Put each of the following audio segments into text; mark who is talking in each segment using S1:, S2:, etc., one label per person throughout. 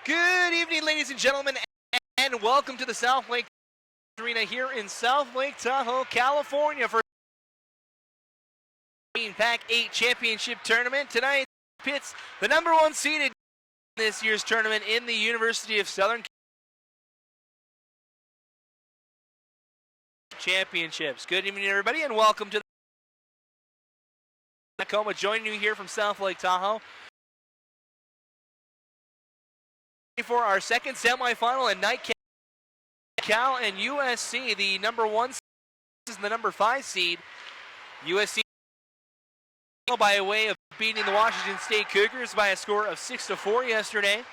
S1: Good evening, ladies and gentlemen, and welcome to the South Lake Arena here in South Lake Tahoe, California for the PAC-8 Championship Tournament. Tonight pits the number one seeded in this year's tournament in the University of Southern Championships. Good evening, everybody, and welcome to the Tacoma. Joining you here from South Lake Tahoe for our second semifinal and nightcap. Cal and USC, the number one seed and the number 5 seed. USC by way of beating the Washington State Cougars by a score of 6-4 yesterday,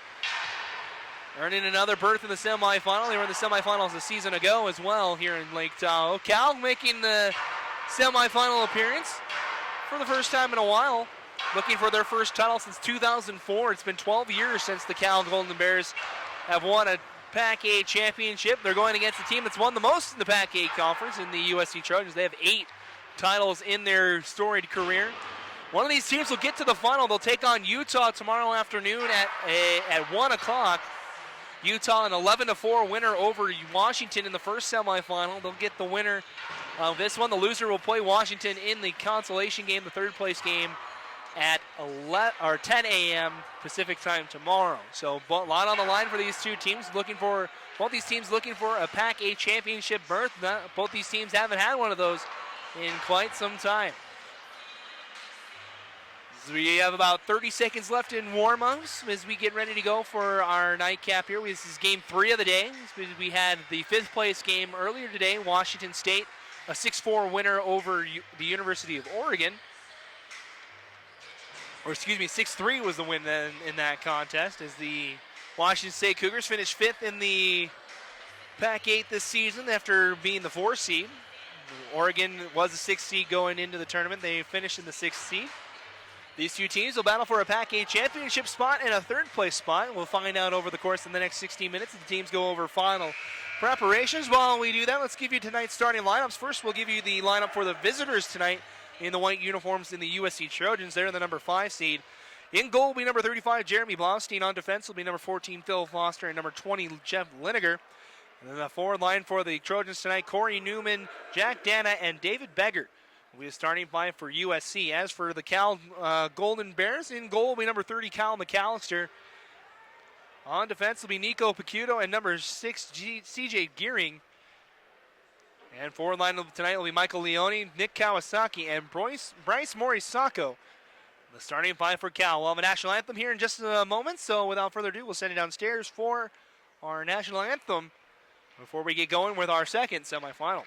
S1: earning another berth in the semifinal. They were in the semifinals a season ago as well here in Lake Tahoe. Cal making the semifinal appearance for the first time in a while, looking for their first title since 2004. It's been 12 years since the Cal Golden Bears have won a PAC-8 championship. They're going against the team that's won the most in the PAC-8 conference in the USC Trojans. They have 8 titles in their storied career. One of these teams will get to the final. They'll take on Utah tomorrow afternoon at 1 o'clock. Utah, an 11-4 winner over Washington in the first semifinal. They'll get the winner of this one. The loser will play Washington in the consolation game, the third place game, at 10 a.m. Pacific time tomorrow. So a lot on the line for these two teams. Both these teams looking for a PAC-8 championship berth. Both these teams haven't had one of those in quite some time. So we have about 30 seconds left in warm-ups as we get ready to go for our nightcap here. This is game 3 of the day. We had the 5th place game earlier today. Washington State, a 6-4 winner over the University of Oregon. Or excuse me, 6-3 was the win in that contest as the Washington State Cougars finished 5th in the PAC-8 this season after being the 4th seed. Oregon was the 6th seed going into the tournament. They finished in the 6th seed. These two teams will battle for a PAC-8 championship spot and a 3rd place spot. We'll find out over the course of the next 60 minutes as the teams go over final preparations. While we do that, let's give you tonight's starting lineups. First, we'll give you the lineup for the visitors tonight in the white uniforms in the USC Trojans. They're the number 5 seed. In goal will be number 35, Jeremy Blaustein. On defense will be number 14, Phil Foster, and number 20, Jeff Liniger. And then the forward line for the Trojans tonight, Corey Newman, Jack Dana, and David Beggar will be the starting 5 for USC. As for the Cal Golden Bears, in goal will be number 30, Kyle McAllister. On defense will be Nico Picciuto and number 6, CJ Gearing. And forward line tonight will be Michael Leone, Nick Kawasaki, and Bryce Morisako. The starting 5 for Cal. We'll have a national anthem here in just a moment, so without further ado, we'll send it downstairs for our national anthem before we get going with our second semifinal.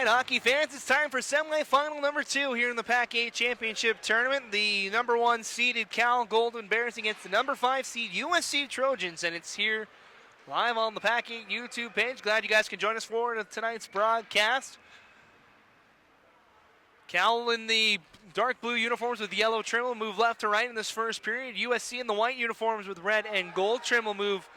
S1: Hockey fans, it's time for semifinal number 2 here in the PAC-8 Championship Tournament. The number 1 seeded Cal Golden Bears against the number 5 seed USC Trojans, and it's here live on the PAC-8 YouTube page. Glad you guys can join us for tonight's broadcast. Cal in the dark blue uniforms with yellow trim will move left to right in this first period. USC in the white uniforms with red and gold trim will move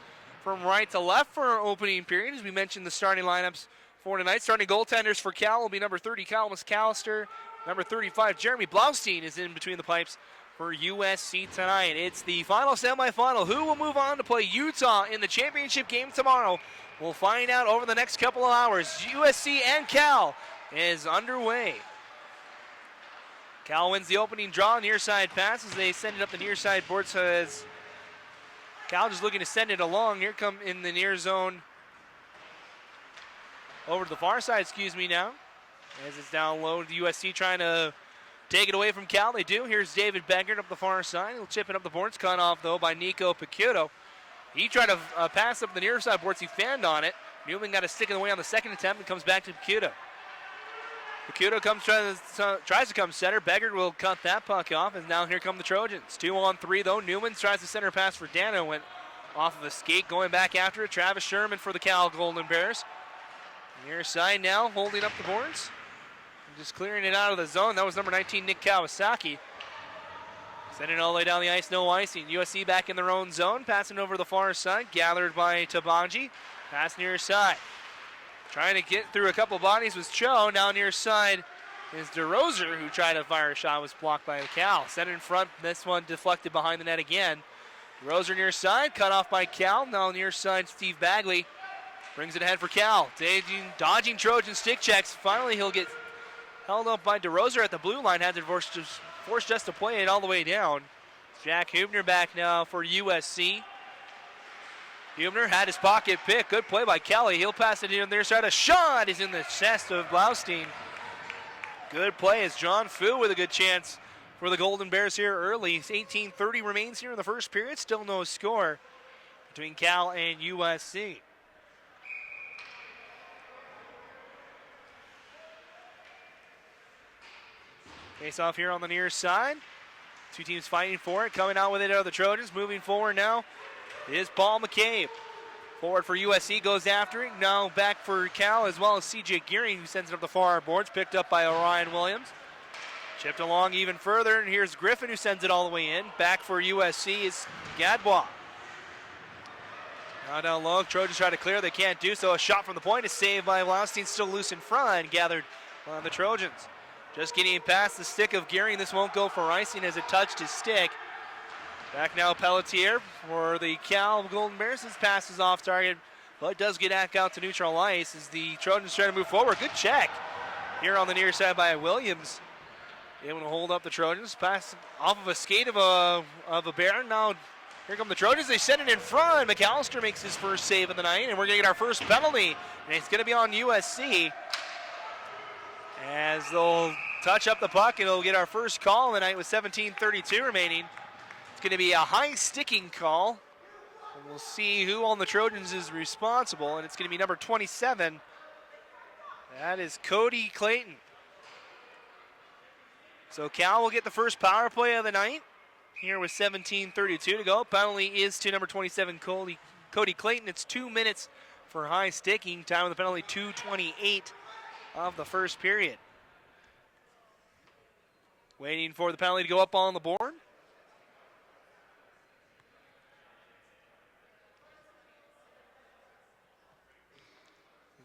S1: from right to left for our opening period. As we mentioned, the starting lineups for tonight. Starting goaltenders for Cal will be number 30, Kyle McAllister, Number 35, Jeremy Blaustein, is in between the pipes for USC tonight. It's the final semifinal. Who will move on to play Utah in the championship game tomorrow? We'll find out over the next couple of hours. USC and Cal is underway. Cal wins the opening draw, near side pass as they send it up the near side board. So as Cal just looking to send it along. Here come in the near zone. Over to the far side, now. As it's down low, the USC trying to take it away from Cal. They do. Here's David Beggert up the far side. He'll chip it up the boards. Cut off, though, by Nico Picciuto. He tried to pass up the near side boards. He fanned on it. Newman got a stick in the way on the second attempt and comes back to Picciuto. Picciuto tries to come center. Beggert will cut that puck off, and now here come the Trojans. 2-on-3, though. Newman tries to center pass for Dano. Went off of a skate, going back after it. Travis Sherman for the Cal Golden Bears. Near side now, holding up the boards. Just clearing it out of the zone. That was number 19, Nick Kawasaki. Sending it all the way down the ice, no icing. USC back in their own zone, passing over the far side. Gathered by Tabanji. Pass near side. Trying to get through a couple bodies was Cho. Now near side is DeRoser, who tried to fire a shot, was blocked by the Cal. Sent in front, this one deflected behind the net again. DeRoser near side, cut off by Cal. Now near side, Steve Bagley brings it ahead for Cal. Dodging Trojan stick checks. Finally, he'll get held up by DeRoser at the blue line. Had to force just to play it all the way down. Jack Hubner back now for USC. Hubner had his pocket pick. Good play by Kelly. He'll pass it in there. A shot is in the chest of Blaustein. Good play as John Fu with a good chance for the Golden Bears here early. 18:30 remains here in the first period. Still no score between Cal and USC. Face off here on the near side. Two teams fighting for it. Coming out with it are the Trojans. Moving forward now is Paul McCabe. Forward for USC, goes after it. Now back for Cal as well as CJ Gearing, who sends it up the far boards. Picked up by Orion Williams. Chipped along even further, and here's Griffin, who sends it all the way in. Back for USC is Gadbois. Now down low, Trojans try to clear. They can't do so. A shot from the point is saved by Blaustein, still loose in front, gathered on the Trojans. Just getting past the stick of Gearing. This won't go for icing as it touched his stick. Back now Pelletier for the Cal Golden Bears. His pass is off target, but does get back out to neutral ice as the Trojans try to move forward. Good check here on the near side by Williams. Able to hold up the Trojans. Pass off of a skate of a Bear. Now here come the Trojans. They send it in front. McAllister makes his first save of the night, and we're going to get our first penalty. And it's going to be on USC. As they'll touch up the puck, and it'll get our first call of the night with 17:32 remaining. It's going to be a high sticking call. And we'll see who on the Trojans is responsible, and it's going to be number 27. That is Cody Clayton. So Cal will get the first power play of the night here with 17:32 to go. Penalty is to number 27, Cody Clayton. It's 2 minutes for high sticking. Time of the penalty, 2:28 of the first period. Waiting for the penalty to go up on the board.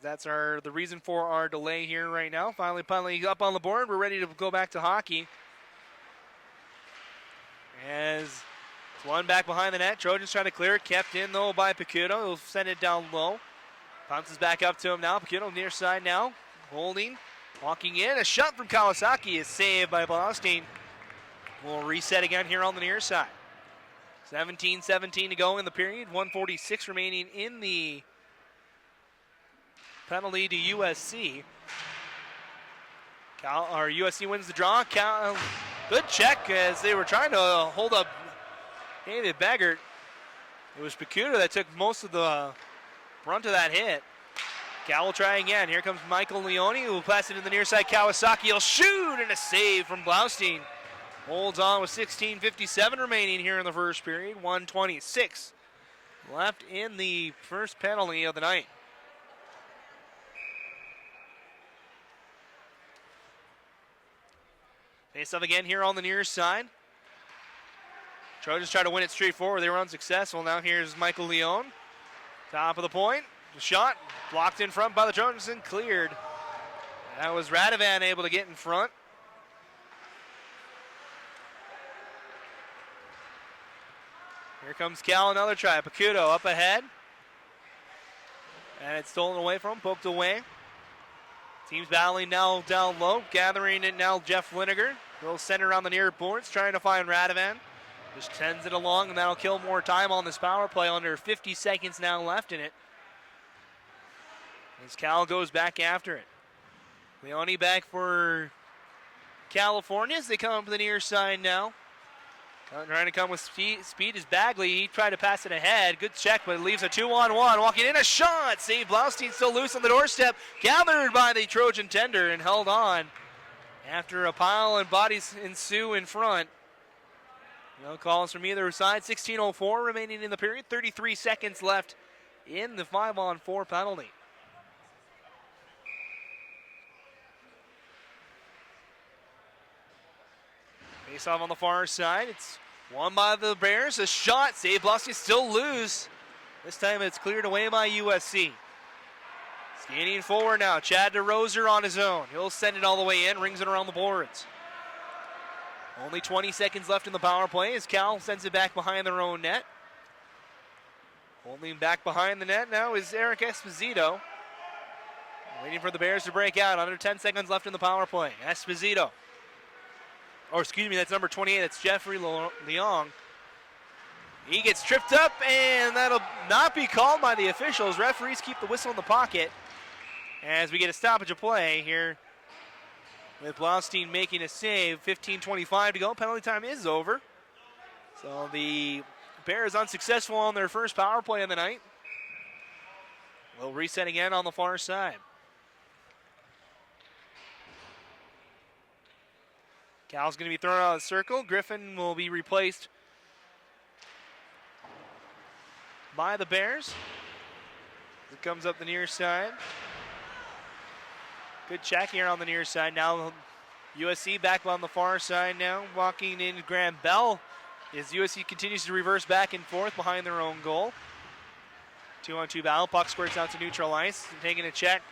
S1: That's the reason for our delay here right now. Finally, penalty up on the board. We're ready to go back to hockey. As it's one back behind the net. Trojans trying to clear it. Kept in, though, by Picciuto. He'll send it down low. Bounces back up to him now. Picciuto near side now. Holding. Walking in. A shot from Kawasaki is saved by Blaustein. We'll reset again here on the near side. 17:17 to go in the period. 1:46 remaining in the penalty to USC. USC wins the draw. Good check as they were trying to hold up David Beggert. It was Picciuto that took most of the brunt of that hit. Cal will try again. Here comes Michael Leone, who will pass it to the near side. Kawasaki will shoot, and a save from Blaustein. Holds on with 16:57 remaining here in the first period. 1:26 left in the first penalty of the night. Face up again here on the near side. Trojans try to win it straight forward. They were unsuccessful. Now here's Michael Leone. Top of the point. The shot blocked in front by the Trojans and cleared. That was Radovan able to get in front. Here comes Cal, another try. Pacuto up ahead. And it's stolen away from him, poked away. Teams battling now down low, gathering it now Jeff Liniger. He'll send it around the near boards, trying to find Radovan. Just tends it along, and that'll kill more time on this power play. Under 50 seconds now left in it. As Cal goes back after it. Leone back for California as they come up to the near side now. Trying to come with speed is Bagley. He tried to pass it ahead. Good check, but it leaves a 2-on-1. Walking in, a shot. Save Blaustein still loose on the doorstep. Gathered by the Trojan tender and held on after a pile and bodies ensue in front. No calls from either side. 16:04 remaining in the period. 33 seconds left in the 5-on-4 penalty. Face off on the far side. It's won by the Bears. A shot. Save Blaustein still loose. This time it's cleared away by USC. Skating forward now. Chad DeRoser on his own. He'll send it all the way in. Rings it around the boards. Only 20 seconds left in the power play as Cal sends it back behind their own net. Holding back behind the net now is Eric Esposito. Waiting for the Bears to break out. Under 10 seconds left in the power play. Esposito. Or excuse me, that's number 28. That's Jeffrey Leong. He gets tripped up, and that'll not be called by the officials. Referees keep the whistle in the pocket as we get a stoppage of play here with Blaustein making a save. 15:25 to go. Penalty time is over. So the Bears unsuccessful on their first power play of the night. We'll reset again on the far side. Cal's going to be thrown out of the circle. Griffin will be replaced by the Bears. It comes up the near side. Good check here on the near side. Now USC back on the far side now. Walking in Graham Bell as USC continues to reverse back and forth behind their own goal. 2-on-2 battle. Puck squirts out to neutral ice. Taking a check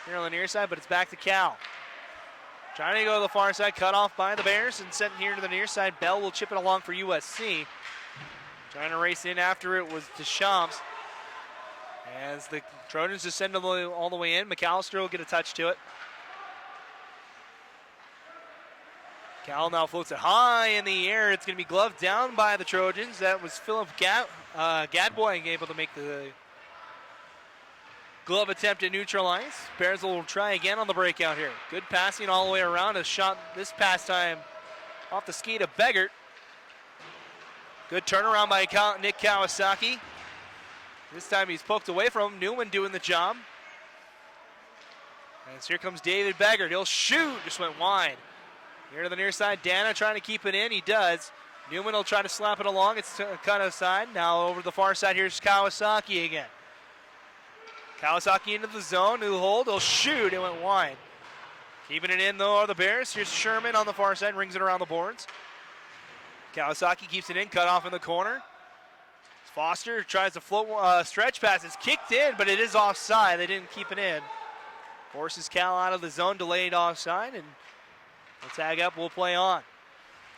S1: here on the near side, but it's back to Cal. Trying to go to the far side, cut off by the Bears and sent here to the near side. Bell will chip it along for USC. Trying to race in after it was Deschamps. As the Trojans just send it all the way in. McAllister will get a touch to it. Cal now floats it high in the air. It's going to be gloved down by the Trojans. That was Philip Gadboy able to make the glove attempt at neutral ice. Bears will try again on the breakout here. Good passing all the way around. A shot this pass time off the skate of Beggart. Good turnaround by Nick Kawasaki. This time he's poked away from him. Newman doing the job. And here comes David Beggart. He'll shoot. Just went wide. Here to the near side. Dana trying to keep it in. He does. Newman will try to slap it along. It's cut aside. Now over the far side. Here's Kawasaki again. Kawasaki into the zone. He'll hold. He'll shoot. It went wide. Keeping it in, though, are the Bears. Here's Sherman on the far side. Rings it around the boards. Kawasaki keeps it in. Cut off in the corner. Foster tries to float stretch pass. It's kicked in, but it is offside. They didn't keep it in. Forces Cal out of the zone. Delayed offside. And the tag up will play on.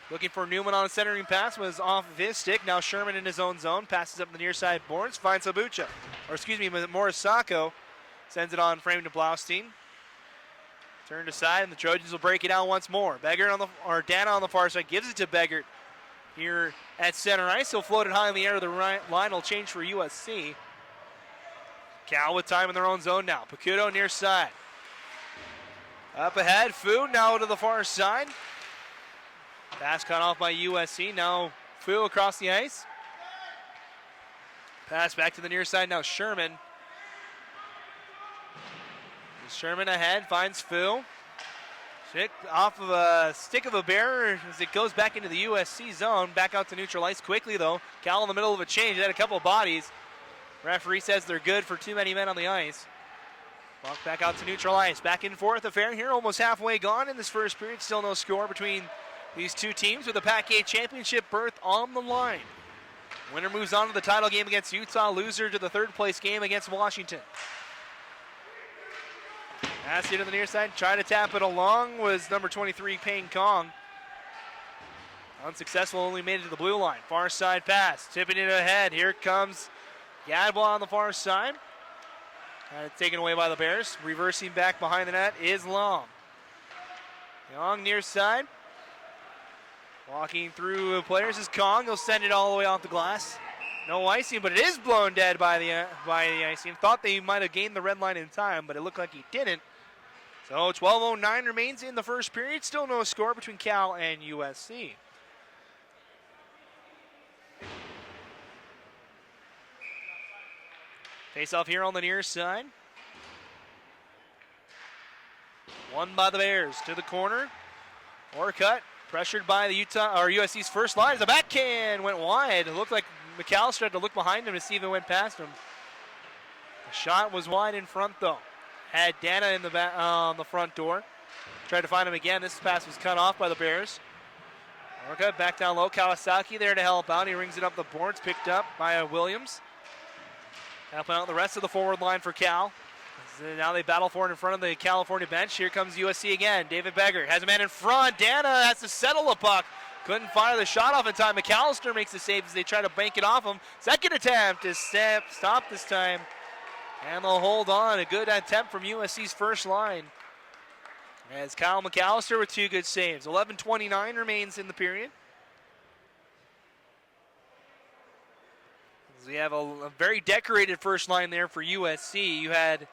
S1: Looking for Newman on a centering pass. Was off of his stick. Now Sherman in his own zone. Passes up the near side boards. Finds Sabucha. Or excuse me, Morisako. Sends it on frame to Blaustein. Turned aside, and the Trojans will break it out once more. Dana on the far side gives it to Beggart here at center ice. He'll float it high in the air to the right line. Will change for USC. Cal with time in their own zone now. Pacuto near side. Up ahead, Fu now to the far side. Pass cut off by USC. Now Fu across the ice. Pass back to the near side. Now Sherman. Sherman ahead, finds Fu. Off of a stick of a bear as it goes back into the USC zone. Back out to neutral ice quickly, though. Cal in the middle of a change. They had a couple of bodies. Referee says they're good for too many men on the ice. Walk back out to neutral ice. Back and forth affair here. Almost halfway gone in this first period. Still no score between these two teams with a PAC-8 championship berth on the line. Winner moves on to the title game against Utah. Loser to the third place game against Washington. Pass it to the near side. Trying to tap it along was number 23, Payne Kong. Unsuccessful, only made it to the blue line. Far side pass, tipping it ahead. Here comes Gadbois on the far side. Taken away by the Bears. Reversing back behind the net is Long. Young near side. Walking through players is Kong. He'll send it all the way off the glass. No icing, but it is blown dead by the icing. Thought they might have gained the red line in time, but it looked like he didn't. So 12:09 remains in the first period. Still no score between Cal and USC. Face off here on the near side. Won by the Bears to the corner. Or cut. Pressured by the USC's first line. The backhand went wide. It looked like McAllister had to look behind him to see if it went past him. The shot was wide in front though. Had Dana in the back on the front door. Tried to find him again. This pass was cut off by the Bears. Orca back down low. Kawasaki there to help out. He rings it up the boards. Picked up by Williams. Helping out the rest of the forward line for Cal. Now they battle for it in front of the California bench. Here comes USC again. David Beggar has a man in front. Dana has to settle the puck. Couldn't fire the shot off in time. McAllister makes the save as they try to bank it off him. Second attempt is stopped this time. And they'll hold on. A good attempt from USC's first line. As Kyle McAllister with two good saves. 11:29 remains in the period. We have a very decorated first line there for USC. You had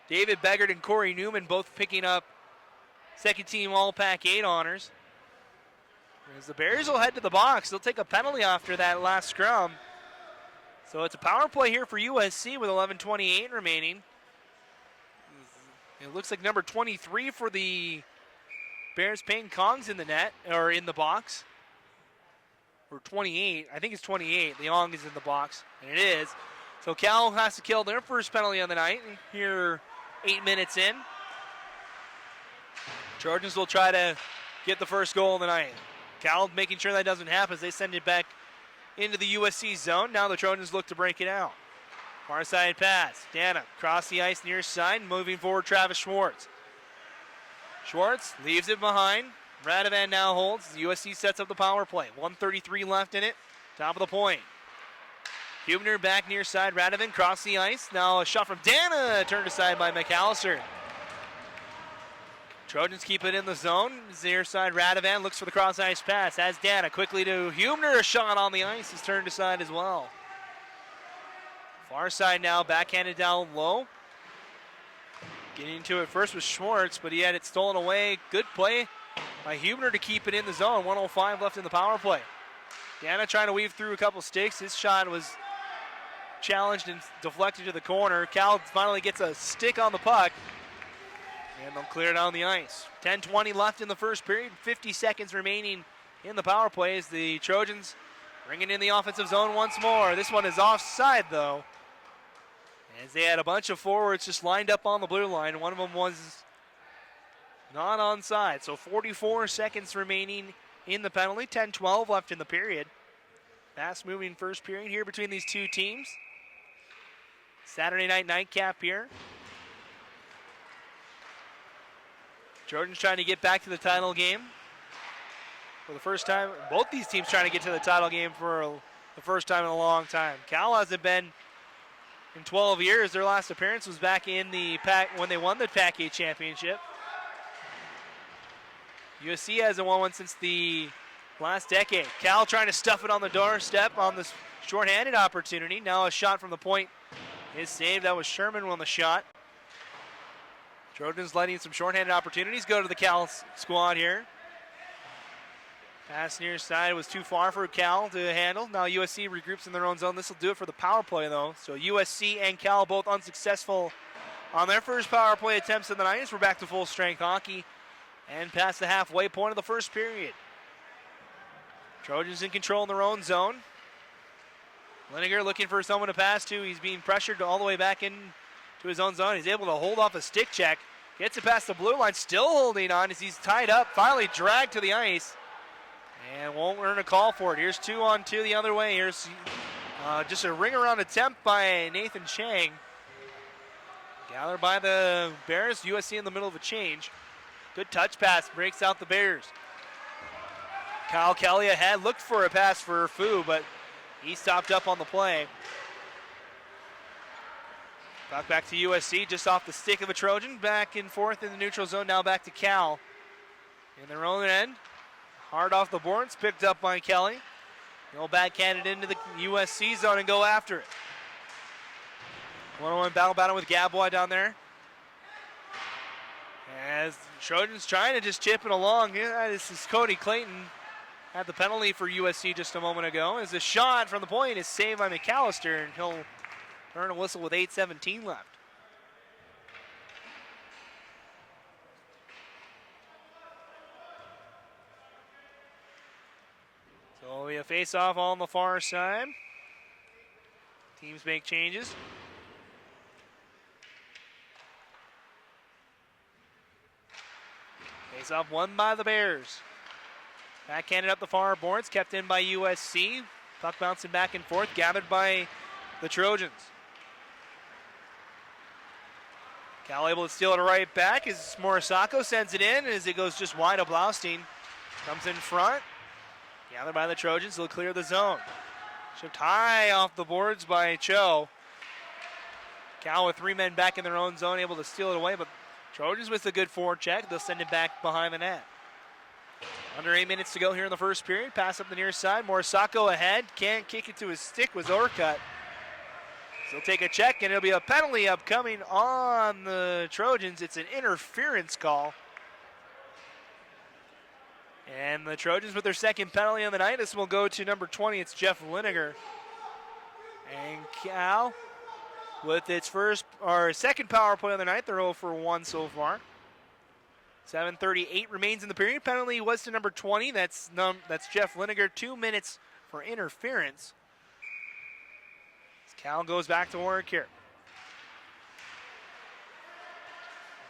S1: David Beggart and Corey Newman both picking up second team all PAC-8 honors. As the Bears will head to the box, they'll take a penalty after that last scrum. So it's a power play here for USC with 11:28 remaining. It looks like number 23 for the Bears, Payne Kong's in the net, or in the box. Or 28, I think it's 28. The Ong is in the box, and it is. So Cal has to kill their first penalty on the night here 8 minutes in. Trojans will try to get the first goal of the night. Cal making sure that doesn't happen as they send it back into the USC zone. Now the Trojans look to break it out. Far side pass. Dana across the ice near side. Moving forward, Travis Schwartz. Schwartz leaves it behind. Radovan now holds. The USC sets up the power play. 1:33 left in it. Top of the point. Hubner back near side. Radovan cross the ice. Now a shot from Dana. Turned aside by McAllister. Trojans keep it in the zone. Near side Radovan looks for the cross ice pass. As Dana quickly to Hubner. A shot on the ice is turned aside as well. Far side now. Backhanded down low. Getting to it first was Schwartz, but he had it stolen away. Good play by Hubner to keep it in the zone. 1:05 left in the power play. Dana trying to weave through a couple sticks. His shot was challenged and deflected to the corner. Cal finally gets a stick on the puck. And they'll clear it on the ice. 10:20 left in the first period. 50 seconds remaining in the power play as the Trojans bringing in the offensive zone once more. This one is offside though, as they had a bunch of forwards just lined up on the blue line. One of them was not onside. So 44 seconds remaining in the penalty. 10:12 left in the period. Fast moving first period here between these two teams. Saturday night nightcap here. Trojans trying to get back to the title game for the first time. Both these teams trying to get to the title game for the first time in a long time. Cal hasn't been in 12 years. Their last appearance was back in the PAC when they won the PAC-8 championship. USC hasn't won one since the last decade. Cal trying to stuff it on the doorstep on this shorthanded opportunity. Now a shot from the point is saved. That was Sherman on the shot. Trojans letting some shorthanded opportunities go to the Cal squad here. Pass near side was too far for Cal to handle. Now USC regroups in their own zone. This will do it for the power play though. So USC and Cal both unsuccessful on their first power play attempts of the night. We're back to full strength hockey and past the halfway point of the first period. Trojans in control in their own zone. Liniger looking for someone to pass to. He's being pressured all the way back in to his own zone. He's able to hold off a stick check. Gets it past the blue line, still holding on as he's tied up. Finally dragged to the ice. And won't earn a call for it. Here's 2-on-2 the other way. Here's just a ring around attempt by Nathan Chang. Gathered by the Bears. USC in the middle of a change. Good touch pass. Breaks out the Bears. Kyle Kelly ahead, looked for a pass for Fu, but he stopped up on the play. Back to USC, just off the stick of a Trojan. Back and forth in the neutral zone, now back to Cal. In their own end, hard off the boards, picked up by Kelly. He'll backhand it into the USC zone and go after it. One-on-one battle with Gabois down there. As Trojans trying to just chip it along. Yeah, this is Cody Clayton. Had the penalty for USC just a moment ago. As a shot from the point is saved by McAllister, and he'll earn a whistle with 8:17 left. So we have face-off on the far side. Teams make changes. Face-off won by the Bears. Backhanded up the far boards, kept in by USC. Puck bouncing back and forth, gathered by the Trojans. Cal able to steal it right back as Morisako sends it in as it goes just wide of Blaustein. Comes in front. Gathered by the Trojans, they'll clear the zone. Shipped high off the boards by Cho. Cal with 3 men back in their own zone, able to steal it away, but Trojans with a good forward check. They'll send it back behind the net. Under 8 minutes to go here in the first period. Pass up the near side. Morisako ahead. Can't kick it to his stick. Was overcut. So he'll take a check, and it'll be a penalty upcoming on the Trojans. It's an interference call. And the Trojans with their second penalty on the night. This will go to number 20. It's Jeff Liniger. And Cal with its second power play on the night. They're 0 for 1 so far. 7:38 remains in the period. Penalty was to number 20. That's Jeff Liniger. 2 minutes for interference. As Cal goes back to work here.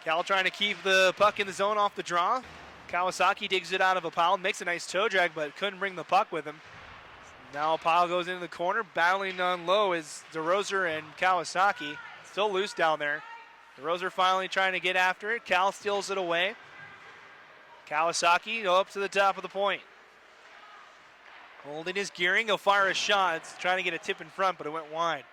S1: Cal trying to keep the puck in the zone off the draw. Kawasaki digs it out of a pile, makes a nice toe drag, but couldn't bring the puck with him. Now a pile goes into the corner. Battling on low is DeRoser and Kawasaki. Still loose down there. DeRoser finally trying to get after it. Cal steals it away. Kawasaki go up to the top of the point. Holding his gearing, he'll fire a shot. It's trying to get a tip in front, but it went wide.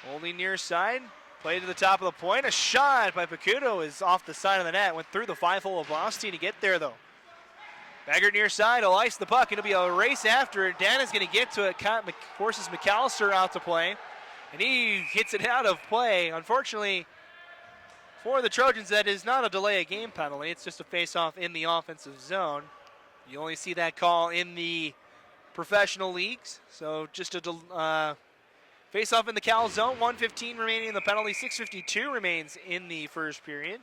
S1: Holding near side. Play to the top of the point. A shot by Pacuto is off the side of the net. Went through the 5-hole of Blaustein to get there, though. Baggert near side. He'll ice the puck. It'll be a race after it. Dan is going to get to it. Forces McAllister out to play. And he gets it out of play. Unfortunately, for the Trojans, that is not a delay of game penalty. It's just a face-off in the offensive zone. You only see that call in the professional leagues. So just a face-off in the Cal zone. 1:15 remaining in the penalty. 6:52 remains in the first period.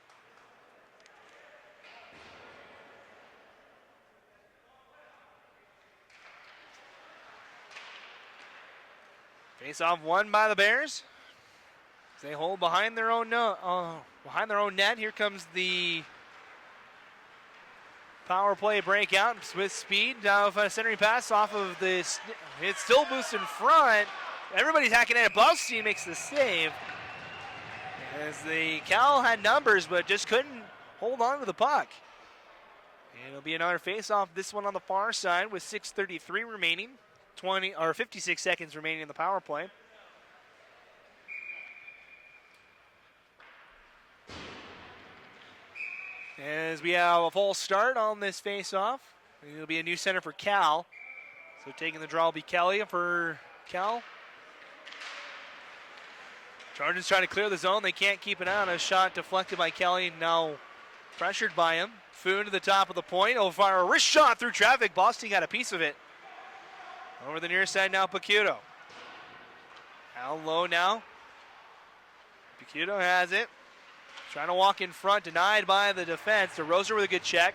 S1: Face-off won by the Bears. They hold behind their own net. Here comes the power play breakout with speed. Now a centering pass off of this. It's still boost in front. Everybody's hacking at it. Blaustein makes the save. As the Cal had numbers, but just couldn't hold on to the puck. And it'll be another face-off. This one on the far side with 6:33 remaining. 56 seconds remaining in the power play. As we have a full start on this face-off. It'll be a new center for Cal. So taking the draw will be Kelly for Cal. Trojans trying to clear the zone. They can't keep it out. A shot deflected by Kelly. Now pressured by him. Foon to the top of the point. He'll fire a wrist shot through traffic. Boston got a piece of it. Over the near side now, Pacuto. How low now? Pacuto has it. Trying to walk in front, denied by the defense. DeRoser with a good check.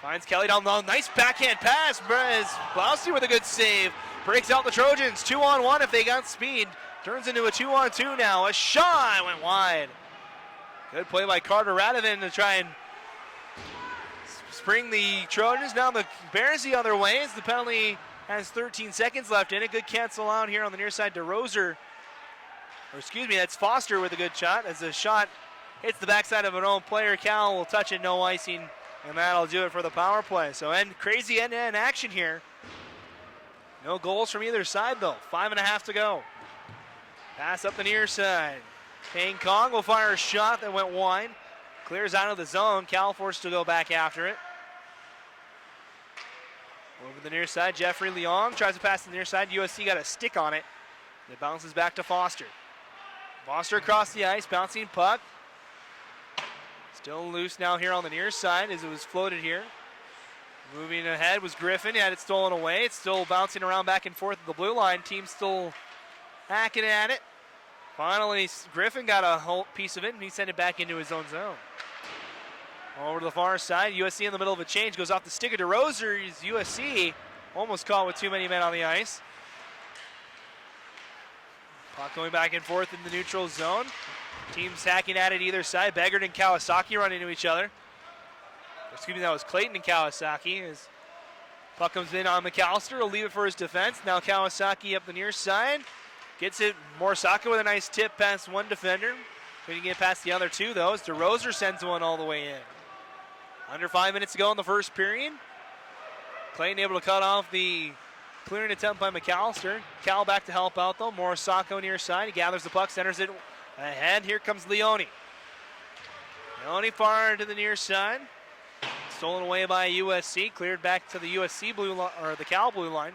S1: Finds Kelly down low. Nice backhand pass. Blaustein with a good save. Breaks out the Trojans. 2-on-1 if they got speed. Turns into a 2-on-2 now. A shot went wide. Good play by Carter Radovan to try and spring the Trojans. Now the Bears the other way as the penalty has 13 seconds left in it. Good cancel out here on the near side. That's Foster with a good shot. As the shot hits the backside of an own player, Cal will touch it. No icing And that'll do it for the power play. So crazy end-to-end action here. No goals from either side, though. 5.5 to go. Pass up the near side. Payne Kong will fire a shot that went wide. Clears out of the zone. Cal forced to go back after it. Over the near side, Jeffrey Leong tries to pass to the near side. USC got a stick on it. It bounces back to Foster. Foster across the ice, bouncing puck. Still loose now here on the near side as it was floated here. Moving ahead was Griffin. He had it stolen away. It's still bouncing around back and forth at the blue line. Team still hacking at it. Finally, Griffin got a whole piece of it, and he sent it back into his own zone. Over to the far side, USC in the middle of a change. Goes off the stick of DeRoser. USC almost caught with too many men on the ice. Puck going back and forth in the neutral zone. Teams hacking at it either side. Beggard and Kawasaki run into each other. Excuse me, that was Clayton and Kawasaki. As puck comes in on McAllister. He'll leave it for his defense. Now Kawasaki up the near side. Gets it. Morisaka with a nice tip past one defender. Couldn't get past the other two, though, as DeRoser sends one all the way in. Under 5 minutes to go in the first period. Clayton able to cut off the clearing attempt by McAllister. Cal back to help out, though. Morisaka near side. He gathers the puck, centers it ahead. Here comes Leone. Leone far to the near side. Stolen away by USC. Cleared back to the USC blue line, or the Cal blue line.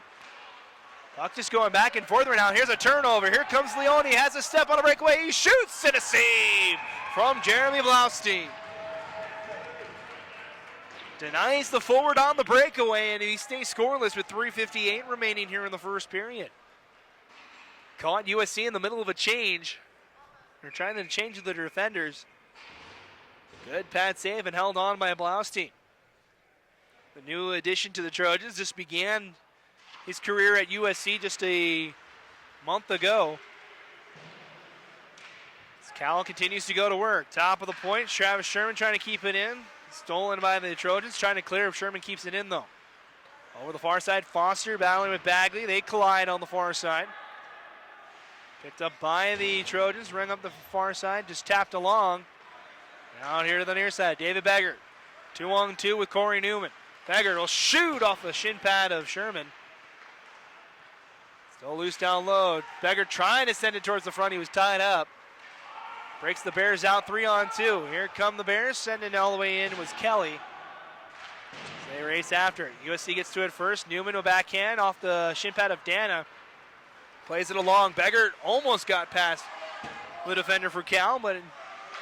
S1: Puck just going back and forth right now. Here's a turnover. Here comes Leone. He has a step on a breakaway. He shoots and a save from Jeremy Blaustein. Denies the forward on the breakaway, and he stays scoreless with 3:58 remaining here in the first period. Caught USC in the middle of a change. They're trying to change the defenders. Good pad save and held on by Blaustein. The new addition to the Trojans just began his career at USC just a month ago. As Cal continues to go to work. Top of the point, Travis Sherman trying to keep it in. Stolen by the Trojans, trying to clear if Sherman keeps it in, though. Over the far side, Foster battling with Bagley. They collide on the far side. Picked up by the Trojans, ring up the far side, just tapped along. Now here to the near side, David Beggard. 2-on-2 with Corey Newman. Beggard will shoot off the shin pad of Sherman. Still loose down low. Beggard trying to send it towards the front. He was tied up. Breaks the Bears out 3-on-2. Here come the Bears. Sending all the way in was Kelly. They race after it. USC gets to it first. Newman with backhand off the shin pad of Dana. Plays it along. Beggard almost got past the defender for Cal, but it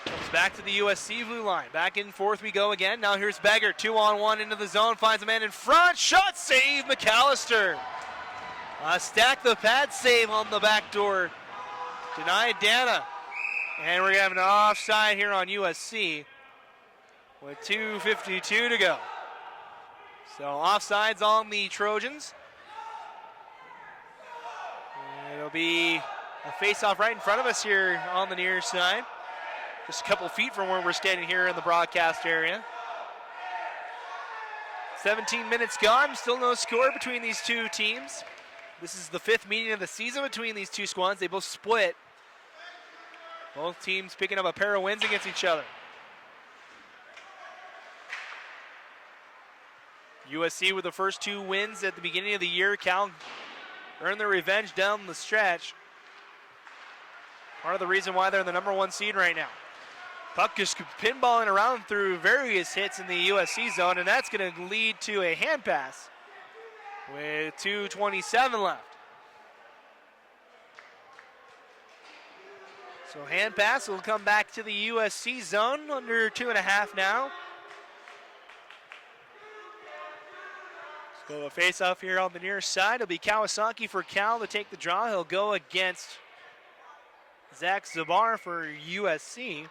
S1: comes back to the USC blue line. Back and forth we go again. Now here's Beggard. 2-on-1 into the zone. Finds a man in front. Shot save, McAllister. Stack the pad save on the back door. Denied Dana. And we're going to have an offside here on USC with 2:52 to go. So offsides on the Trojans. And it'll be a face-off right in front of us here on the near side. Just a couple feet from where we're standing here in the broadcast area. 17 minutes gone, still no score between these two teams. This is the 5th meeting of the season between these two squads. They both split. Both teams picking up a pair of wins against each other. USC with the first 2 wins at the beginning of the year. Cal earned their revenge down the stretch. Part of the reason why they're the number 1 seed right now. Puck just pinballing around through various hits in the USC zone, and that's going to lead to a hand pass with 2:27 left. So hand pass will come back to the USC zone, under 2.5 now. Let's go a face-off here on the near side. It'll be Kawasaki for Cal to take the draw. He'll go against Zach Zabar for USC.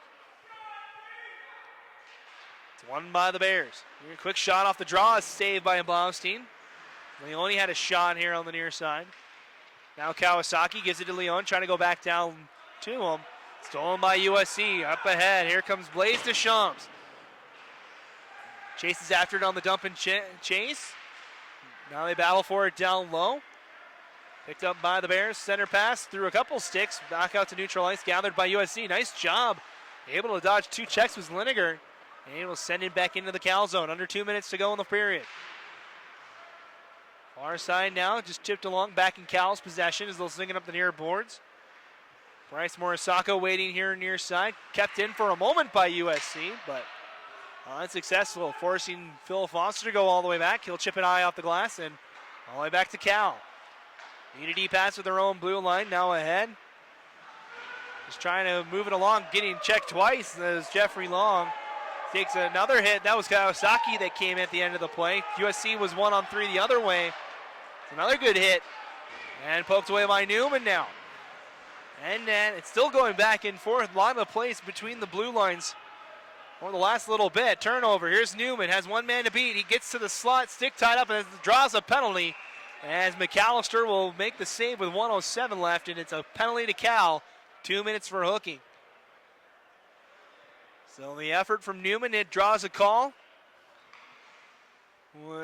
S1: It's won by the Bears. Here, quick shot off the draw, is saved by Blaustein. Leone had a shot here on the near side. Now Kawasaki gives it to Leone, trying to go back down to him. Stolen by USC. Up ahead. Here comes Blaise Deschamps. Chases after it on the dump and chase. Now they battle for it down low. Picked up by the Bears. Center pass through a couple sticks. Back out to neutral ice. Gathered by USC. Nice job. Able to dodge 2 checks was Lineker. And we'll send it back into the Cal zone. Under 2 minutes to go in the period. Far side now, just chipped along back in Cal's possession as they'll sling it up the near boards. Bryce Morisako waiting here near side. Kept in for a moment by USC, but unsuccessful, forcing Phil Foster to go all the way back. He'll chip it high off the glass and all the way back to Cal. Need a deep pass with their own blue line, now ahead. Just trying to move it along, getting checked twice as Jeffrey Long takes another hit. That was Kawasaki that came at the end of the play. USC was 1-on-3 the other way. It's another good hit. And poked away by Newman now. And then it's still going back and forth. A lot of plays between the blue lines for the last little bit. Turnover. Here's Newman. Has one man to beat. He gets to the slot, stick tied up, and draws a penalty. As McAllister will make the save with 1:07 left, and it's a penalty to Cal. 2 minutes for hooking. So the effort from Newman, it draws a call.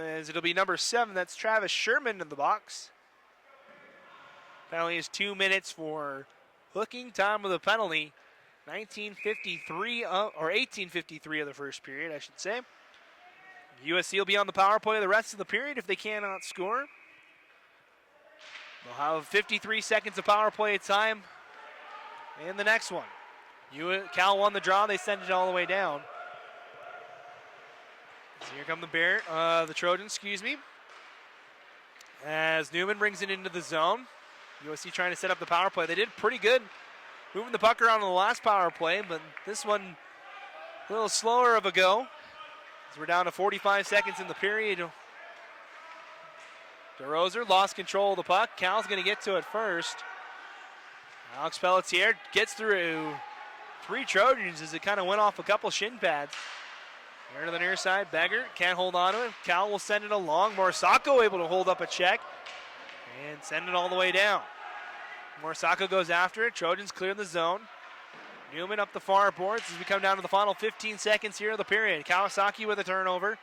S1: As it'll be number 7, that's Travis Sherman in the box. Penalty is 2 minutes for hooking. Time with a penalty. 19:53 or 18:53 of the first period, I should say. USC will be on the power play the rest of the period if they cannot score. They'll have 53 seconds of power play time in the next one. Cal won the draw. They send it all the way down. So here come the Trojans, excuse me. As Newman brings it into the zone. USC trying to set up the power play. They did pretty good moving the puck around on the last power play, but this one a little slower of a go. As we're down to 45 seconds in the period. DeRoser lost control of the puck. Cal's going to get to it first. Alex Pelletier gets through 3 Trojans as it kind of went off a couple shin pads. There to the near side, Beggar can't hold on to it. Cal will send it along. Morisako able to hold up a check and send it all the way down. Morisako goes after it. Trojans clear the zone. Newman up the far boards as we come down to the final 15 seconds here of the period. Kawasaki with a turnover.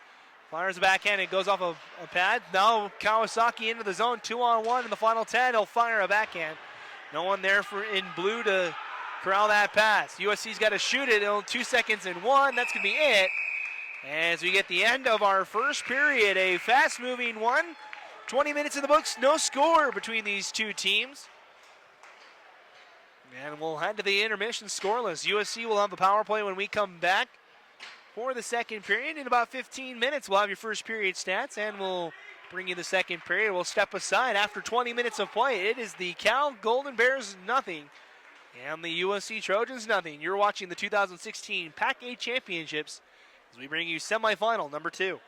S1: Fires a backhand. It goes off a pad. Now Kawasaki into the zone. 2-on-1 in the final 10. He'll fire a backhand. No one there in blue to corral that pass. USC's got to shoot it in 2 seconds and 1. That's going to be it. As we get the end of our first period, a fast-moving one. 20 minutes in the books, no score between these two teams. And we'll head to the intermission scoreless. USC will have the power play when we come back for the second period. In about 15 minutes, we'll have your first period stats, and we'll bring you the second period. We'll step aside after 20 minutes of play. It is the Cal Golden Bears nothing, and the USC Trojans nothing. You're watching the 2016 PAC-8 Championships as we bring you semifinal number 2.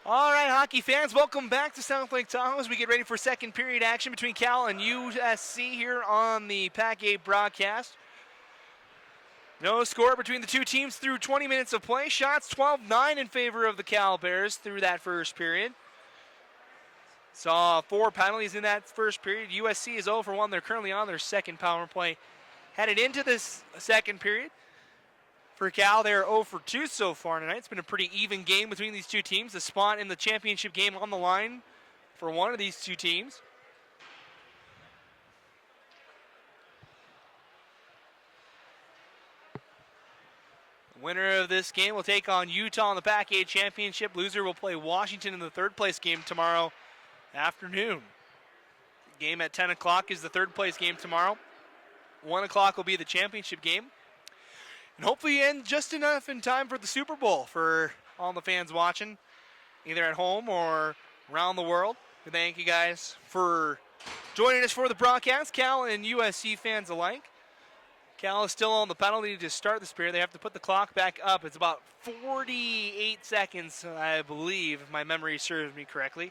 S1: All right, hockey fans, welcome back to South Lake Tahoe as we get ready for second period action between Cal and USC here on the PAC-8 broadcast. No score between the two teams through 20 minutes of play. Shots 12-9 in favor of the Cal Bears through that first period. Saw 4 penalties in that first period. USC is 0 for 1. They're currently on their second power play. Headed into this second period. For Cal, they're 0 for 2 so far tonight. It's been a pretty even game between these two teams. The spot in the championship game on the line for one of these two teams. The winner of this game will take on Utah in the PAC-8 championship. Loser will play Washington in the third place game tomorrow afternoon. The game at 10 o'clock is the third place game tomorrow. 1 o'clock will be the championship game. And hopefully end just enough in time for the Super Bowl for all the fans watching, either at home or around the world. We thank you guys for joining us for the broadcast, Cal and USC fans alike. Cal is still on the penalty to start this period. They have to put the clock back up. It's about 48 seconds, I believe, if my memory serves me correctly.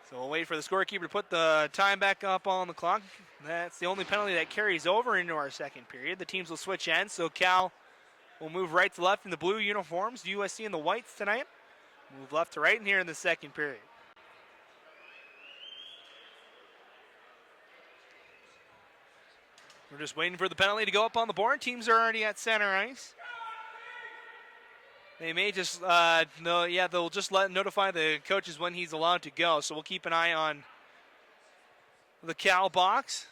S1: So we'll wait for the scorekeeper to put the time back up on the clock. That's the only penalty that carries over into our second period. The teams will switch ends, so Cal will move right to left in the blue uniforms. USC in the whites tonight. Move left to right in here in the second period. We're just waiting for the penalty to go up on the board. Teams are already at center ice. They may just, they'll just notify the coaches when he's allowed to go. So we'll keep an eye on the Cal box.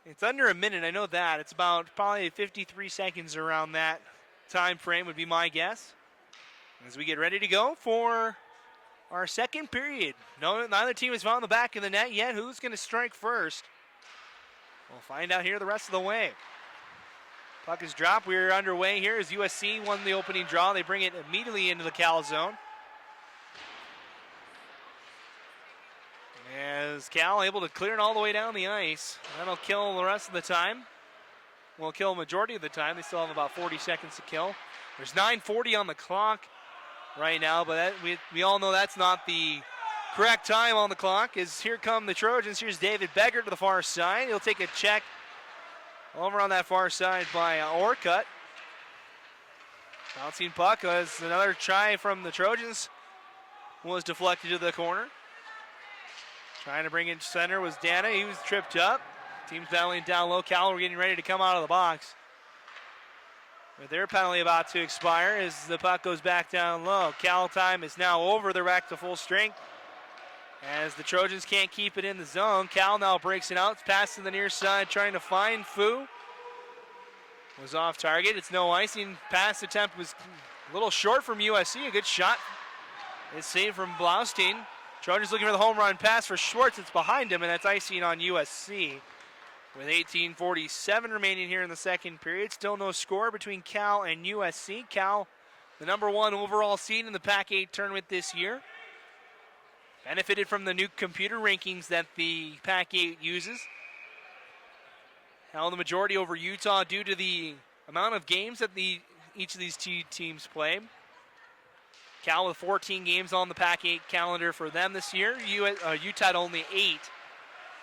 S1: It's under a minute, I know that. It's about probably 53 seconds around that time frame would be my guess. As we get ready to go for our second period. No, neither team has found the back of the net yet. Who's going to strike first? We'll find out here the rest of the way. Puck is dropped. We're underway here as USC won the opening draw. They bring it immediately into the Cal zone. As Cal able to clear it all the way down the ice. That'll kill the rest of the time. Will kill a majority of the time. They still have about 40 seconds to kill. There's 9:40 on the clock right now, but we all know that's not the correct time on the clock. As here come the Trojans. Here's David Beggar to the far side. He'll take a check over on that far side by Orcutt. Bouncing puck as another try from the Trojans was deflected to the corner. Trying to bring in center was Dana. He was tripped up. Team's battling down low. Cal are getting ready to come out of the box. With their penalty about to expire as the puck goes back down low. Cal time is now over. They're back to full strength. As the Trojans can't keep it in the zone, Cal now breaks it out. It's passed to the near side, trying to find Fu. Was off target. It's no icing. Pass attempt was a little short from USC. A good shot. It's saved from Blaustein. Trojans looking for the home run pass for Schwartz. It's behind him, and that's icing on USC. With 18:47 remaining here in the second period. Still no score between Cal and USC. Cal, the number 1 overall seed in the PAC-8 tournament this year. Benefited from the new computer rankings that the PAC-8 uses. Held the majority over Utah due to the amount of games that each of these two teams play. Cal with 14 games on the PAC-8 calendar for them this year. Utah had only 8.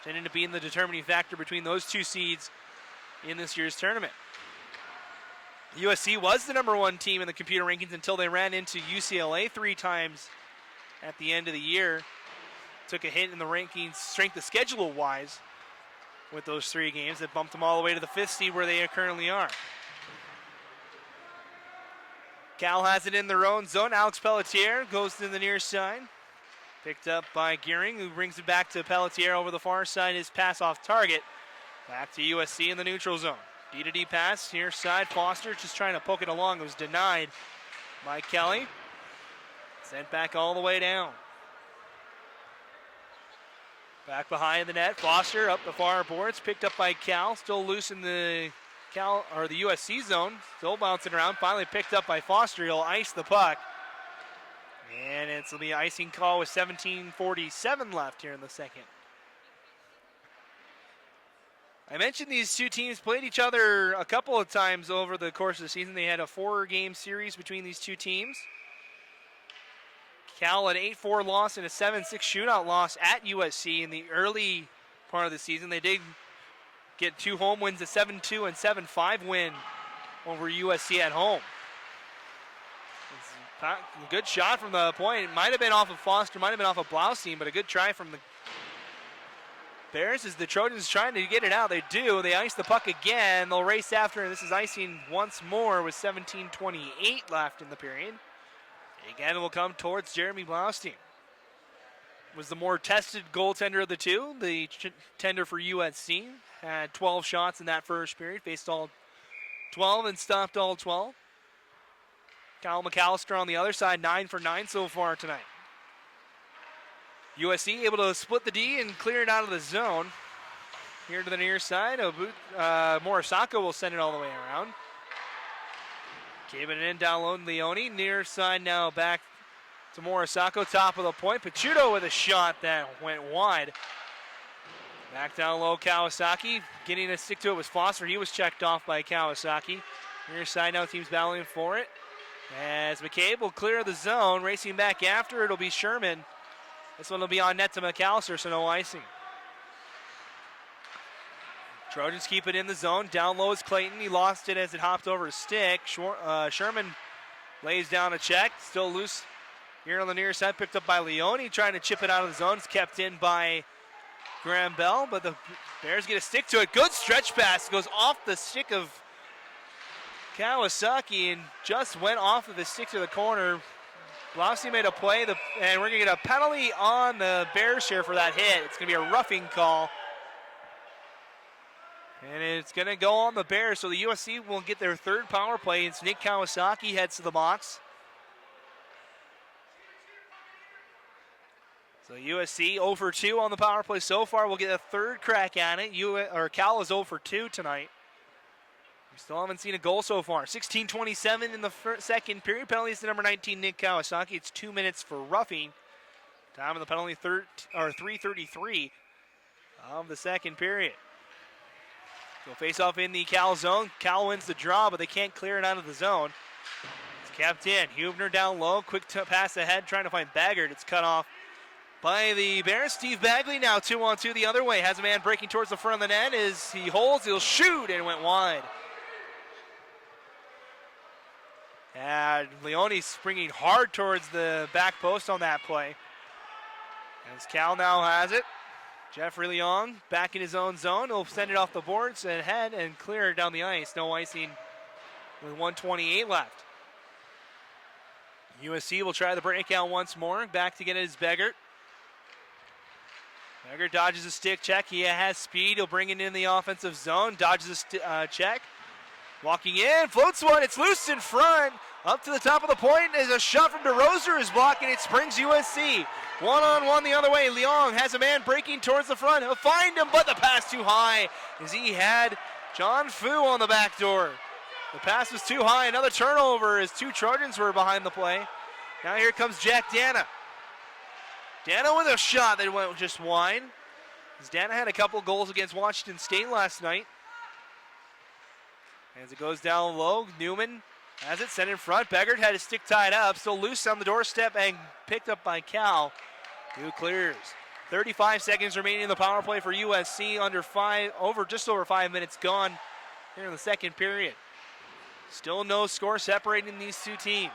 S1: Tending to be in the determining factor between those two seeds in this year's tournament. USC was the number 1 team in the computer rankings until they ran into UCLA 3 times at the end of the year. Took a hit in the rankings, strength of schedule wise, with those 3 games that bumped them all the way to the 5th seed where they currently are. Cal has it in their own zone. Alex Pelletier goes to the near side. Picked up by Gearing, who brings it back to Pelletier over the far side. His pass off target. Back to USC in the neutral zone. D-to-D pass, near side. Foster just trying to poke it along. It was denied by Kelly. Sent back all the way down. Back behind the net. Foster up the far boards. Picked up by Cal. Still loose in the the USC zone. Still bouncing around. Finally picked up by Foster. He'll ice the puck. And it'll be an icing call with 17:47 left here in the second. I mentioned these two teams played each other a couple of times over the course of the season. They had a 4-game series between these two teams. Cal an 8-4 loss and a 7-6 shootout loss at USC in the early part of the season. They did get 2 home wins, a 7-2 and 7-5 win over USC at home. A good shot from the point. It might have been off of Foster, might have been off of Blaustein, but a good try from the Bears as the Trojans trying to get it out. They do. They ice the puck again. They'll race after, and this is icing once more with 17:28 left in the period. Again, it will come towards Jeremy Blaustein. Was the more tested goaltender of the two. The tender for USC had 12 shots in that first period, faced all 12 and stopped all 12. Kyle McAllister on the other side, 9 for 9 so far tonight. USC able to split the D and clear it out of the zone. Here to the near side, Morisako will send it all the way around. Keeping it in down low, Leone. Near side now back to Morisako, top of the point. Pachuto with a shot that went wide. Back down low, Kawasaki. Getting a stick to it was Foster. He was checked off by Kawasaki. Near side now, teams battling for it. As McCabe will clear the zone, racing back after, it'll be Sherman. This one will be on net to McAllister, so no icing. Trojans keep it in the zone. Down low is Clayton. He lost it as it hopped over a stick. Sherman lays down a check. Still loose here on the near side. Picked up by Leone. Trying to chip it out of the zone. It's kept in by Graham Bell, but the Bears get a stick to it. Good stretch pass. Goes off the stick of Kawasaki and just went off of the stick to the corner. Blaustein made a play, and we're going to get a penalty on the Bears here for that hit. It's going to be a roughing call. And it's going to go on the Bears, so the USC will get their third power play. It's Nick Kawasaki heads to the box. So USC 0 for 2 on the power play so far. We'll get a third crack at it. Cal is 0 for 2 tonight. We still haven't seen a goal so far. 16:27 in the second period. Penalties to number 19, Nick Kawasaki. It's 2 minutes for roughing. Time of the penalty, 3:33 of the second period. So face off in the Cal zone. Cal wins the draw, but they can't clear it out of the zone. It's kept in. Hubner down low. Quick pass ahead, trying to find Baggert. It's cut off by the Bears. Steve Bagley now 2-on-2 the other way. Has a man breaking towards the front of the net. As he holds, he'll shoot, and it went wide. And Leone springing hard towards the back post on that play. As Cal now has it. Jeffrey Leong back in his own zone. He'll send it off the boards and head and clear it down the ice. No icing with 1:28 left. USC will try the breakout once more. Back to get it is Beggert. Beggert dodges a stick check. He has speed. He'll bring it in the offensive zone. Dodges a check. Walking in, floats one, it's loose in front. Up to the top of the point as a shot from DeRoser is blocked, and it springs USC. One-on-one the other way. Leong has a man breaking towards the front. He'll find him, but the pass too high as he had John Fu on the back door. The pass was too high. Another turnover as 2 Trojans were behind the play. Now here comes Jack Dana. Dana with a shot that went just wide. As Dana had a couple goals against Washington State last night. As it goes down low, Newman has it, sent in front. Beggert had his stick tied up, still loose on the doorstep and picked up by Cal, who clears. 35 seconds remaining in the power play for USC. Just over 5 minutes gone here in the second period. Still no score separating these two teams.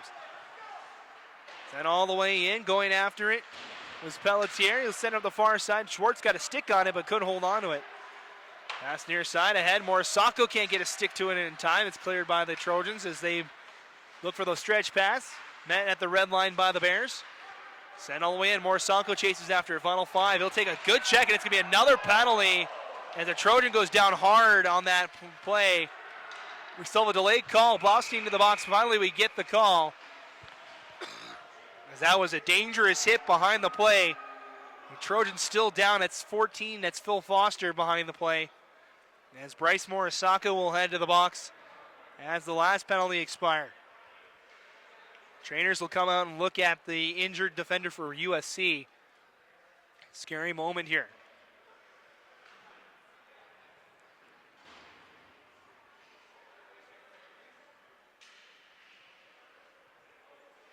S1: Sent all the way in, going after it was Pelletier. He'll send up the far side. Schwartz got a stick on it, but couldn't hold on to it. Pass near side ahead. Morisako can't get a stick to it in time. It's cleared by the Trojans as they look for those stretch pass. Met at the red line by the Bears. Sent all the way in. Morisako chases after it. Final 5. He'll take a good check, and it's going to be another penalty as the Trojan goes down hard on that play. We still have a delayed call. Blaustein to the box. Finally, we get the call. As that was a dangerous hit behind the play. The Trojans still down. It's 14. That's Phil Foster behind the play. As Bryce Morisako will head to the box as the last penalty expired. Trainers will come out and look at the injured defender for USC. Scary moment here.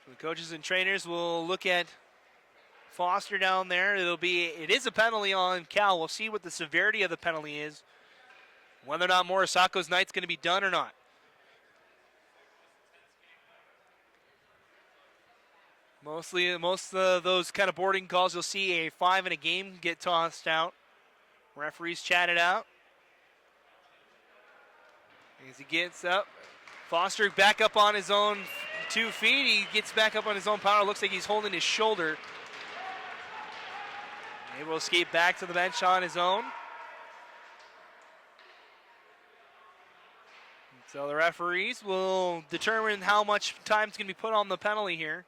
S1: So the coaches and trainers will look at Foster down there. It is a penalty on Cal. We'll see what the severity of the penalty is. Whether or not Morisako's night's going to be done or not. Most of those kind of boarding calls, you'll see a 5 in a game get tossed out. Referees chat it out. As he gets up, Foster back up on his own 2 feet. He gets back up on his own power. Looks like he's holding his shoulder. Able to escape back to the bench on his own. So the referees will determine how much time is going to be put on the penalty here.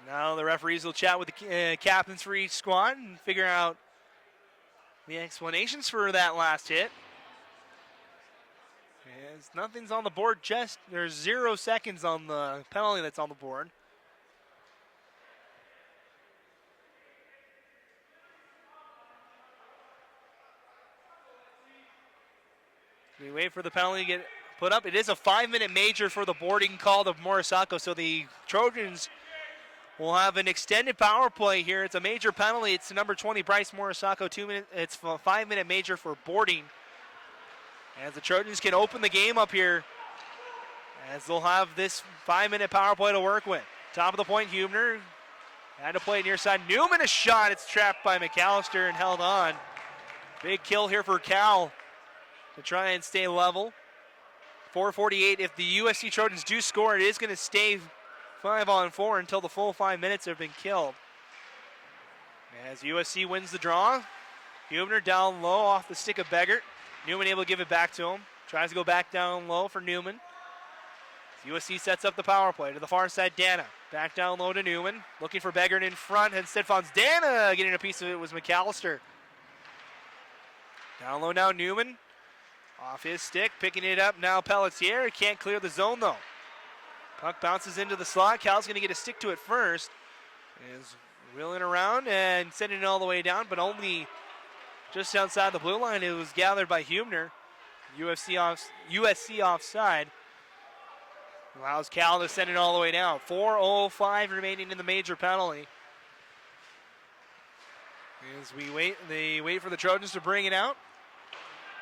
S1: Now the referees will chat with the captains for each squad and figure out the explanations for that last hit. As nothing's on the board, there's 0 seconds on the penalty that's on the board. We wait for the penalty to get put up. It is a 5-minute major for the boarding call of Morisako, so the Trojans will have an extended power play here. It's a major penalty. It's number 20, Bryce Morisako, 2 minutes. It's a 5-minute major for boarding. As the Trojans can open the game up here, as they'll have this 5-minute power play to work with. Top of the point, Hubner had to play near side. Newman, a shot. It's trapped by McAllister and held on. Big kill here for Cal to try and stay level. 4:48. If the USC Trojans do score, it is going to stay 5-on-4 until the full 5 minutes have been killed. As USC wins the draw, Hubner down low off the stick of Beggart. Newman able to give it back to him. Tries to go back down low for Newman. USC sets up the power play to the far side. Dana back down low to Newman. Looking for Beggart in front. Instead finds Dana. Getting a piece of it was McAllister. Down low now Newman. Off his stick. Picking it up now Pelletier. Can't clear the zone though. Puck bounces into the slot. Cal's going to get a stick to it first. Is reeling around and sending it all the way down, but only just outside the blue line. It was gathered by Hubner. USC offside. Allows Cal to send it all the way down. 4:05 remaining in the major penalty. As they wait for the Trojans to bring it out.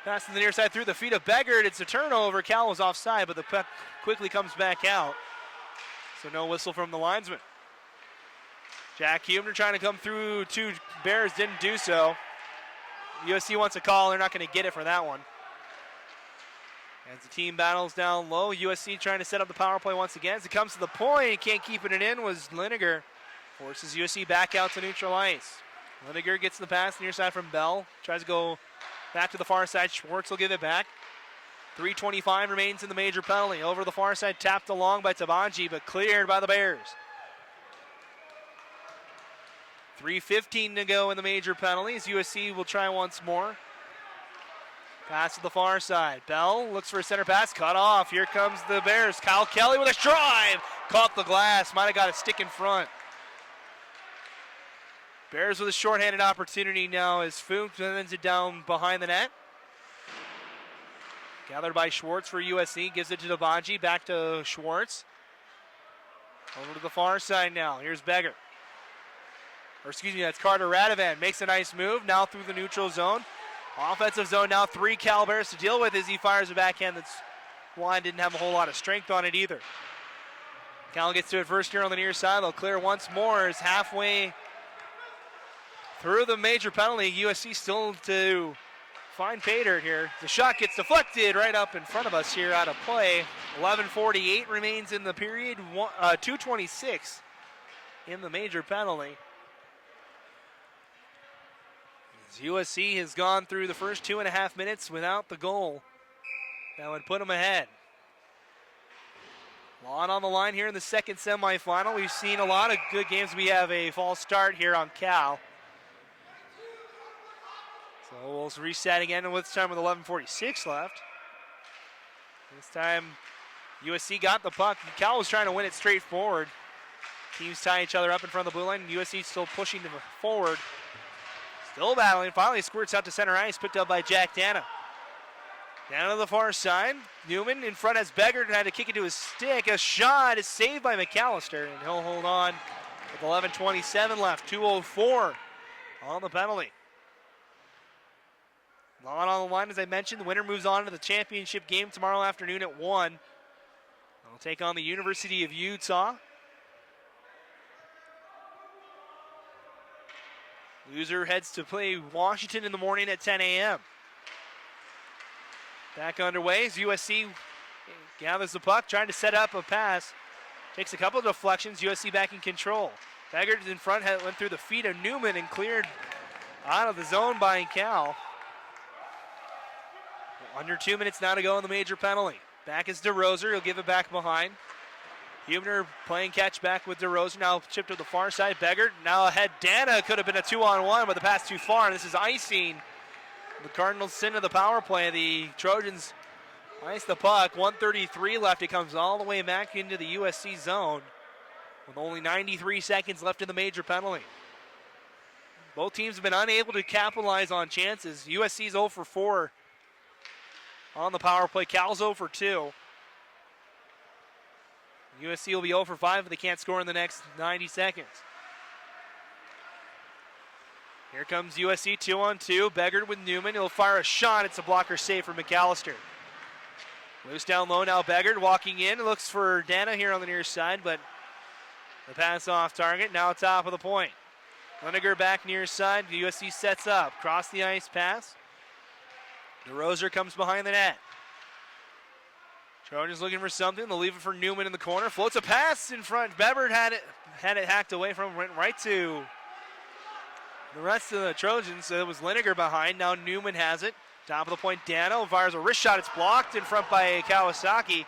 S1: Pass to the near side through the feet of Beggart. It's a turnover. Cal was offside, but the puck quickly comes back out. So no whistle from the linesman. Jack Hubner trying to come through to Bears, didn't do so. USC wants a call. They're not going to get it for that one. As the team battles down low, USC trying to set up the power play once again. As it comes to the point, can't keep it in, was Liniger. Forces USC back out to neutral ice. Liniger gets the pass near side from Bell. Tries to go back to the far side. Schwartz will give it back. 3:25 remains in the major penalty. Over the far side, tapped along by Tabanji, but cleared by the Bears. 3:15 to go in the major penalties. USC will try once more. Pass to the far side. Bell looks for a center pass. Cut off. Here comes the Bears. Kyle Kelly with a drive. Caught the glass. Might have got a stick in front. Bears with a shorthanded opportunity now as Fook sends it down behind the net. Gathered by Schwartz for USC. Gives it to Tabanji. Back to Schwartz. Over to the far side now. Here's Beggart. That's Carter Radovan. Makes a nice move. Now through the neutral zone. Offensive zone now. 3 Cal Bears to deal with as he fires a backhand that's line didn't have a whole lot of strength on it either. Cal gets to it first here on the near side. They'll clear once more. Is halfway through the major penalty. USC still to find pay dirt here. The shot gets deflected right up in front of us here out of play. 11:48 remains in the period. 2:26 in the major penalty. As USC has gone through the first 2.5 minutes without the goal that would put them ahead. A lot on the line here in the second semifinal. We've seen a lot of good games. We have a false start here on Cal. So we'll reset again with this time with 11:46 left. This time USC got the puck. Cal was trying to win it straight forward. Teams tie each other up in front of the blue line. USC still pushing them forward. Still battling. Finally squirts out to center ice. Picked up by Jack Dana. Down to the far side. Newman in front has Beggard, had to kick it to his stick. A shot is saved by McAllister, and he'll hold on with 11:27 left. 2:04 on the penalty. Lot on the line, as I mentioned. The winner moves on to the championship game tomorrow afternoon at 1. They'll take on the University of Utah. Loser heads to play Washington in the morning at 10 a.m. Back underway as USC gathers the puck, trying to set up a pass. Takes a couple of deflections, USC back in control. Beggard in front, went through the feet of Newman and cleared out of the zone by Cal. Under 2 minutes now to go in the major penalty. Back is DeRoser, he'll give it back behind. Huebner playing catch back with DeRoser, now chipped to the far side. Beggard now ahead. Dana could have been a 2-on-1, but the pass too far, and this is icing. The Cardinals send to the power play. The Trojans ice the puck. 1:33 left. It comes all the way back into the USC zone with only 93 seconds left in the major penalty. Both teams have been unable to capitalize on chances. USC's 0 for 4 on the power play. Cal's 0 for 2. USC will be 0 for 5 if they can't score in the next 90 seconds. Here comes USC 2-on-2. Beggard with Newman. He'll fire a shot. It's a blocker save for McAllister. Loose down low now. Beggard walking in. Looks for Dana here on the near side, but the pass off target. Now top of the point. Leniger back near side. USC sets up. Cross the ice pass. DeRoser comes behind the net. Trojans looking for something. They'll leave it for Newman in the corner. Floats a pass in front. Beggard had it hacked away from him. Went right to the rest of the Trojans. So it was Leniger behind. Now Newman has it. Top of the point, Dano fires a wrist shot. It's blocked in front by Kawasaki.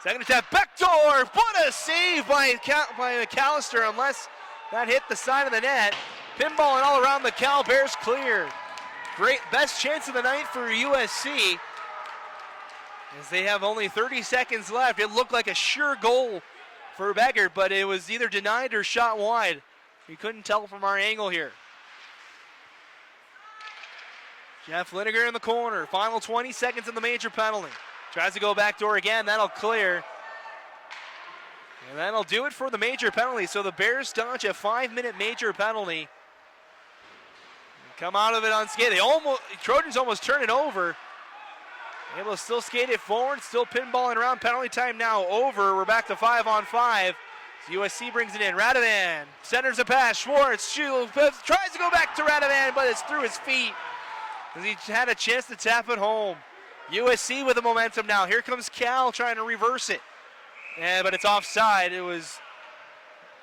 S1: Second attempt, backdoor. What a save by McAllister, unless that hit the side of the net. Pinballing all around the Cal Bears clear. Great, best chance of the night for USC. As they have only 30 seconds left. It looked like a sure goal for Beggard, but it was either denied or shot wide. We couldn't tell from our angle here. Jeff Leniger in the corner. Final 20 seconds in the major penalty. Tries to go backdoor again. That'll clear. And that'll do it for the major penalty. So the Bears dodge a 5-minute major penalty. Come out of it unscathed. Trojans almost turn it over. Able to still skate it forward. Still pinballing around. Penalty time now over. We're back to 5-on-5. So USC brings it in. Radovan centers a pass. Schwartz tries to go back to Radovan, but it's through his feet. As he had a chance to tap it home. USC with the momentum now. Here comes Cal trying to reverse it. But it's offside. It was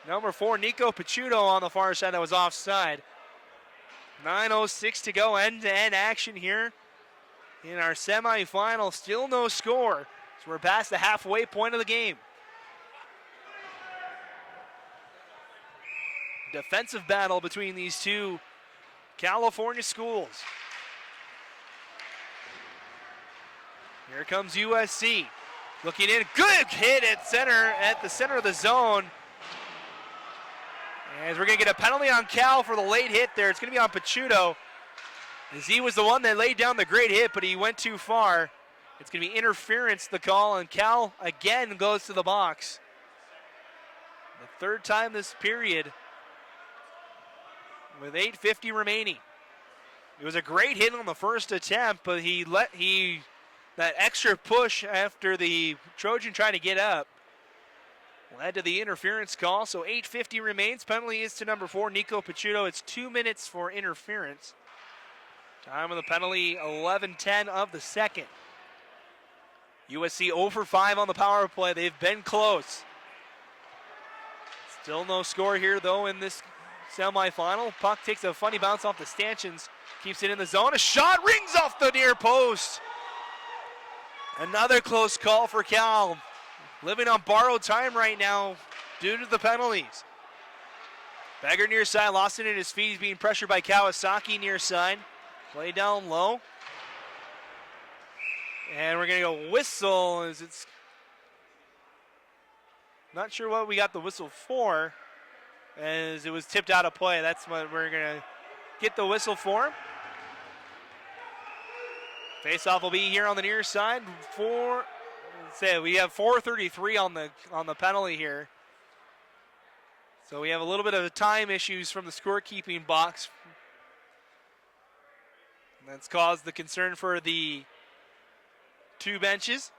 S1: number 4, Nico Picciuto on the far side that was offside. 9:06 to go. End-to-end action here in our semifinal. Still no score. So we're past the halfway point of the game. Defensive battle between these two California schools. Here comes USC. Looking in. Good hit at the center of the zone. As we're going to get a penalty on Cal for the late hit there. It's going to be on Picciuto. As he was the one that laid down the great hit, but he went too far. It's going to be interference, the call, and Cal again goes to the box. The third time this period with 8:50 remaining. It was a great hit on the first attempt, but that extra push after the Trojan trying to get up led to the interference call. So 8:50 remains. Penalty is to number 4, Nico Picciuto. It's 2 minutes for interference. Time of the penalty, 11:10 of the second. USC 0 for 5 on the power play. They've been close. Still no score here, though, in this semifinal. Puck takes a funny bounce off the stanchions. Keeps it in the zone. A shot rings off the near post. Another close call for Cal. Living on borrowed time right now due to the penalties. Beggard near side, lost it in his feet. He's being pressured by Kawasaki near side. Play down low. And we're going to go whistle as it's not sure what we got the whistle for, as it was tipped out of play. That's what we're going to get the whistle for. Face-off will be here on the near side. We have 4:33 on the penalty here. So we have a little bit of time issues from the scorekeeping box. And that's caused the concern for the two benches.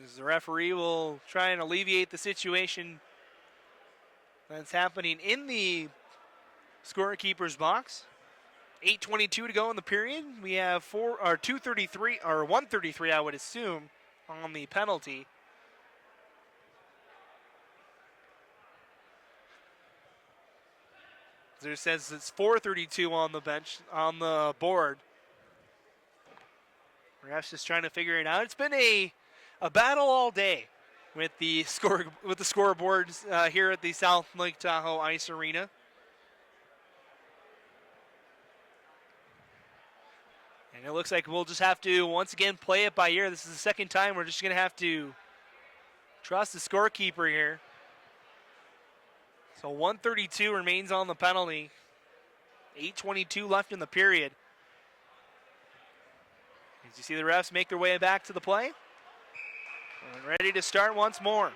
S1: As the referee will try and alleviate the situation that's happening in the scorekeeper's box. 8:22 to go in the period. We have 133, I would assume, on the penalty. There says it's 4:32 on the bench, on the board. Refs just trying to figure it out. It's been a battle all day with the scoreboards here at the South Lake Tahoe Ice Arena. And it looks like we'll just have to, once again, play it by ear. This is the second time we're just going to have to trust the scorekeeper here. So 132 remains on the penalty. 8:22 left in the period. As you see the refs make their way back to the play. And ready to start once more.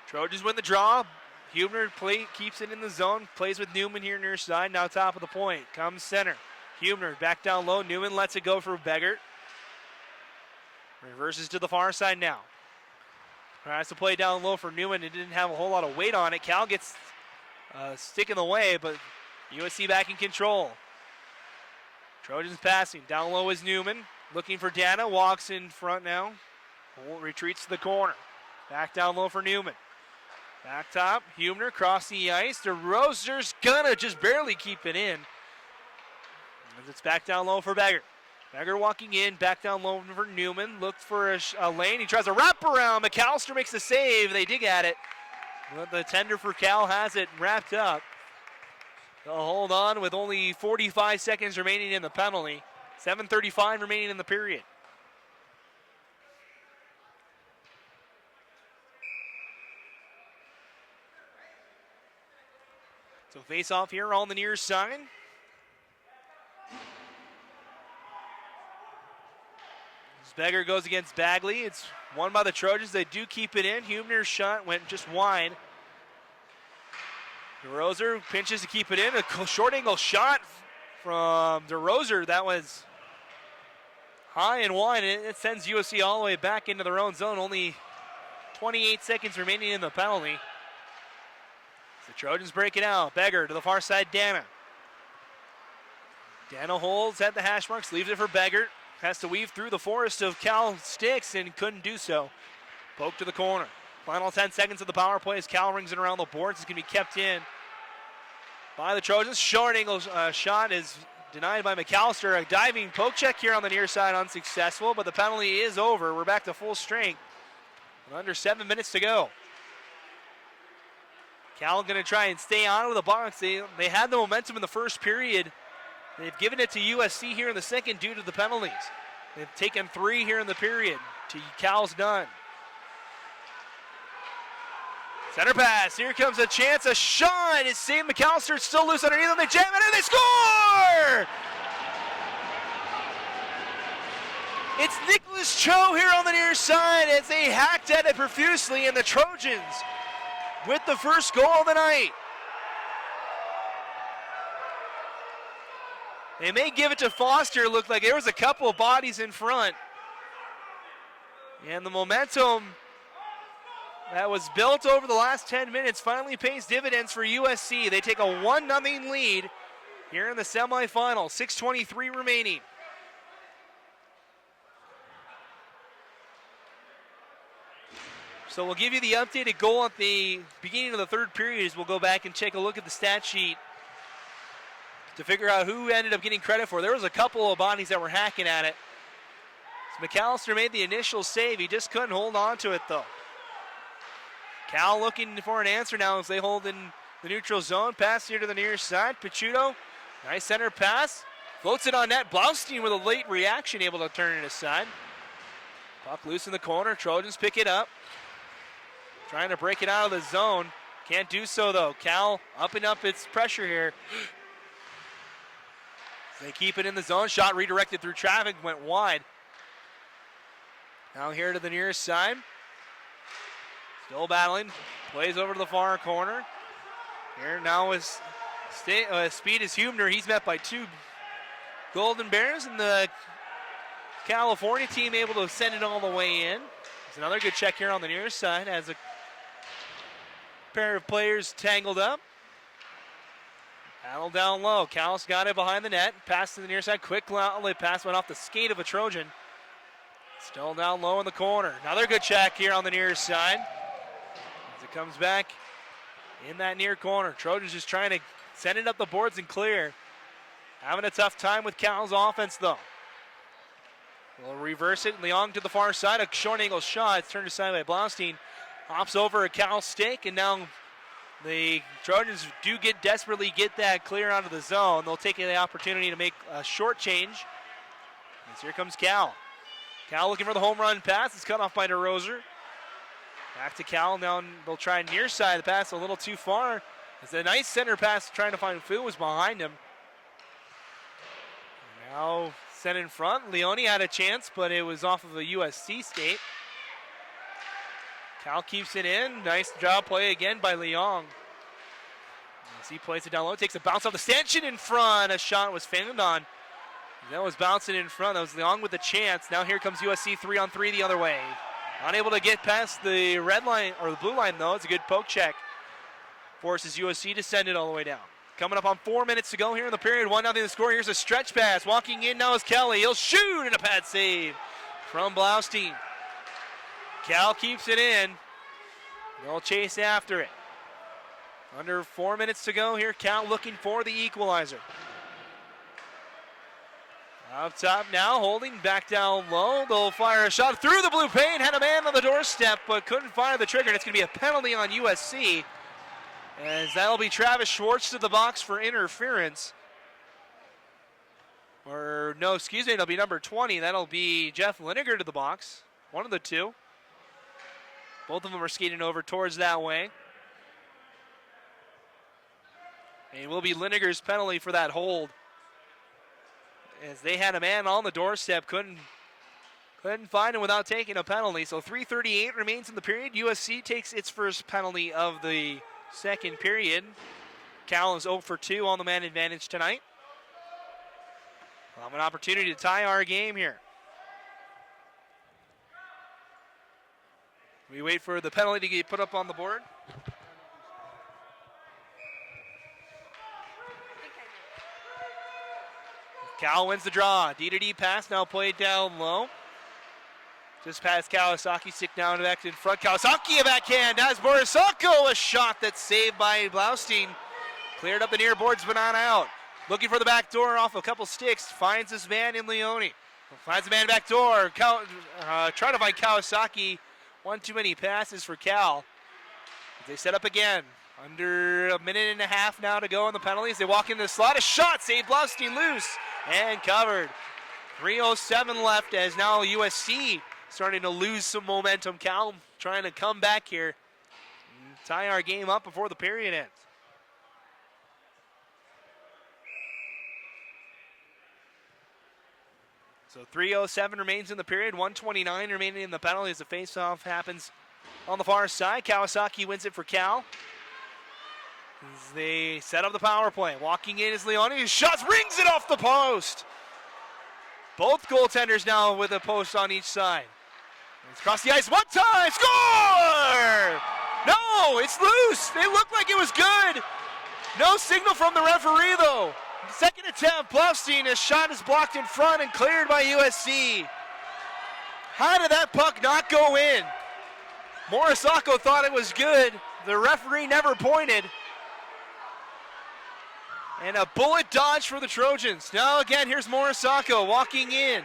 S1: Trojans win the draw. Hubner keeps it in the zone. Plays with Newman here near side. Now top of the point. Comes center. Hubner back down low. Newman lets it go for Beggart. Reverses to the far side now. Tries to play down low for Newman. It didn't have a whole lot of weight on it. Cal gets a stick in the way, but USC back in control. Trojans passing. Down low is Newman. Looking for Dana. Walks in front now. Retreats to the corner. Back down low for Newman. Back top, Hubner across the ice. DeRoser's gonna just barely keep it in. As it's back down low for Beggart. Beggart walking in, back down low for Newman. Looked for a lane. He tries to wrap around. McAllister makes the save. They dig at it. But the tender for Cal has it wrapped up. They'll hold on with only 45 seconds remaining in the penalty. 7:35 remaining in the period. So face off here on the near side. As Beggart goes against Bagley. It's won by the Trojans. They do keep it in. Hubner's shot went just wide. DeRoser pinches to keep it in. A short angle shot from DeRoser. That was high and wide. It sends USC all the way back into their own zone. Only 28 seconds remaining in the penalty. The Trojans break it out. Beggart to the far side, Dana. Dana holds at the hash marks, leaves it for Beggart. Has to weave through the forest of Cal sticks and couldn't do so. Poke to the corner. Final 10 seconds of the power play as Cal rings it around the boards. It's going to be kept in by the Trojans. Short angle shot is denied by McAllister. A diving poke check here on the near side, unsuccessful, but the penalty is over. We're back to full strength. Under 7 minutes to go. Cal going to try and stay on with the box. They had the momentum in the first period. They've given it to USC here in the second due to the penalties. They've taken 3 here in the period to Cal's none. Center pass. Here comes a chance. A shot is saved. McAllister still loose underneath them. They jam it and they score! It's Nicholas Cho here on the near side as they hacked at it profusely, and the Trojans with the first goal of the night. They may give it to Foster. Looked like there was a couple of bodies in front. And the momentum that was built over the last 10 minutes finally pays dividends for USC. They take a 1-0 lead here in the semifinal. 6:23 remaining. So we'll give you the updated goal at the beginning of the third period as we'll go back and take a look at the stat sheet to figure out who ended up getting credit for. There was a couple of bodies that were hacking at it. So McAllister made the initial save. He just couldn't hold on to it, though. Cal looking for an answer now as they hold in the neutral zone. Pass here to the near side. Picciuto, nice center pass. Floats it on net. Blaustein with a late reaction, able to turn it aside. Puck loose in the corner. Trojans pick it up. Trying to break it out of the zone. Can't do so, though. Cal upping up its pressure here. They keep it in the zone. Shot redirected through traffic, went wide. Now here to the nearest side. Still battling. Plays over to the far corner. Here now is Speed is Hubner. He's met by two Golden Bears, and the California team able to send it all the way in. There's another good check here on the near side as a pair of players tangled up. Battle down low. Cal's got it behind the net. Pass to the near side. Quick outlet pass went off the skate of a Trojan. Still down low in the corner. Another good check here on the near side. As it comes back in that near corner. Trojans just trying to send it up the boards and clear. Having a tough time with Cal's offense, though. We'll reverse it. Leong to the far side. A short angle shot. It's turned aside by Blaustein. Hops over a Cal stake, and now the Trojans do desperately get that clear out of the zone. They'll take the opportunity to make a short change. As here comes Cal. Cal looking for the home run pass. It's cut off by DeRoser. Back to Cal. Now they'll try near side. The pass a little too far. It's a nice center pass trying to find Fu was behind him. Now sent in front. Leone had a chance, but it was off of a USC skate. Cal keeps it in. Nice job play again by Leong. As he plays it down low, takes a bounce off the stanchion in front. A shot was found on. That was bouncing in front. That was Leong with a chance. Now here comes USC 3-on-3 the other way. Unable to get past the red line or the blue line though. It's a good poke check. Forces USC to send it all the way down. Coming up on 4 minutes to go here in the period. 1-0 the score. Here's a stretch pass. Walking in now is Kelly. He'll shoot and a pad save from Blaustein. Cal keeps it in. They'll chase after it. Under 4 minutes to go here. Cal looking for the equalizer. Up top now, holding back down low. They'll fire a shot through the blue paint. Had a man on the doorstep, but couldn't fire the trigger. And it's going to be a penalty on USC. As that'll be Travis Schwartz to the box for interference. Or no, excuse me, it'll be number 20. That'll be Jeff Liniger to the box. One of the two. Both of them are skating over towards that way. And it will be Liniger's penalty for that hold. As they had a man on the doorstep, couldn't find him without taking a penalty. So 3:38 remains in the period. USC takes its first penalty of the second period. Cal is 0 for 2 on the man advantage tonight. We'll have an opportunity to tie our game here. We wait for the penalty to get put up on the board. Cal wins the draw. D-to-D pass now played down low. Just past Kawasaki, stick down back in front. Kawasaki a backhand. As Borisako, a shot that's saved by Blaustein. Cleared up the near boards, but not out. Looking for the back door off a couple sticks. Finds his man in Leone. Finds the man back door. Trying to find Kawasaki. One too many passes for Cal. They set up again. Under a minute and a half now to go on the penalties. They walk into the slot. A shot saved Blaustein loose and covered. 3:07 left as now USC starting to lose some momentum. Cal trying to come back here and tie our game up before the period ends. So 3:07 remains in the period. 1:29 remaining in the penalty as the faceoff happens on the far side. Kawasaki wins it for Cal. As they set up the power play. Walking in is Leone. His shots, rings it off the post. Both goaltenders now with a post on each side. It's across the ice one time. Score! No, it's loose. It looked like it was good. No signal from the referee, though. Second attempt, Blaustein, his shot is blocked in front and cleared by USC. How did that puck not go in? Morisako thought it was good. The referee never pointed. And a bullet dodge for the Trojans. Now again, here's Morisako walking in.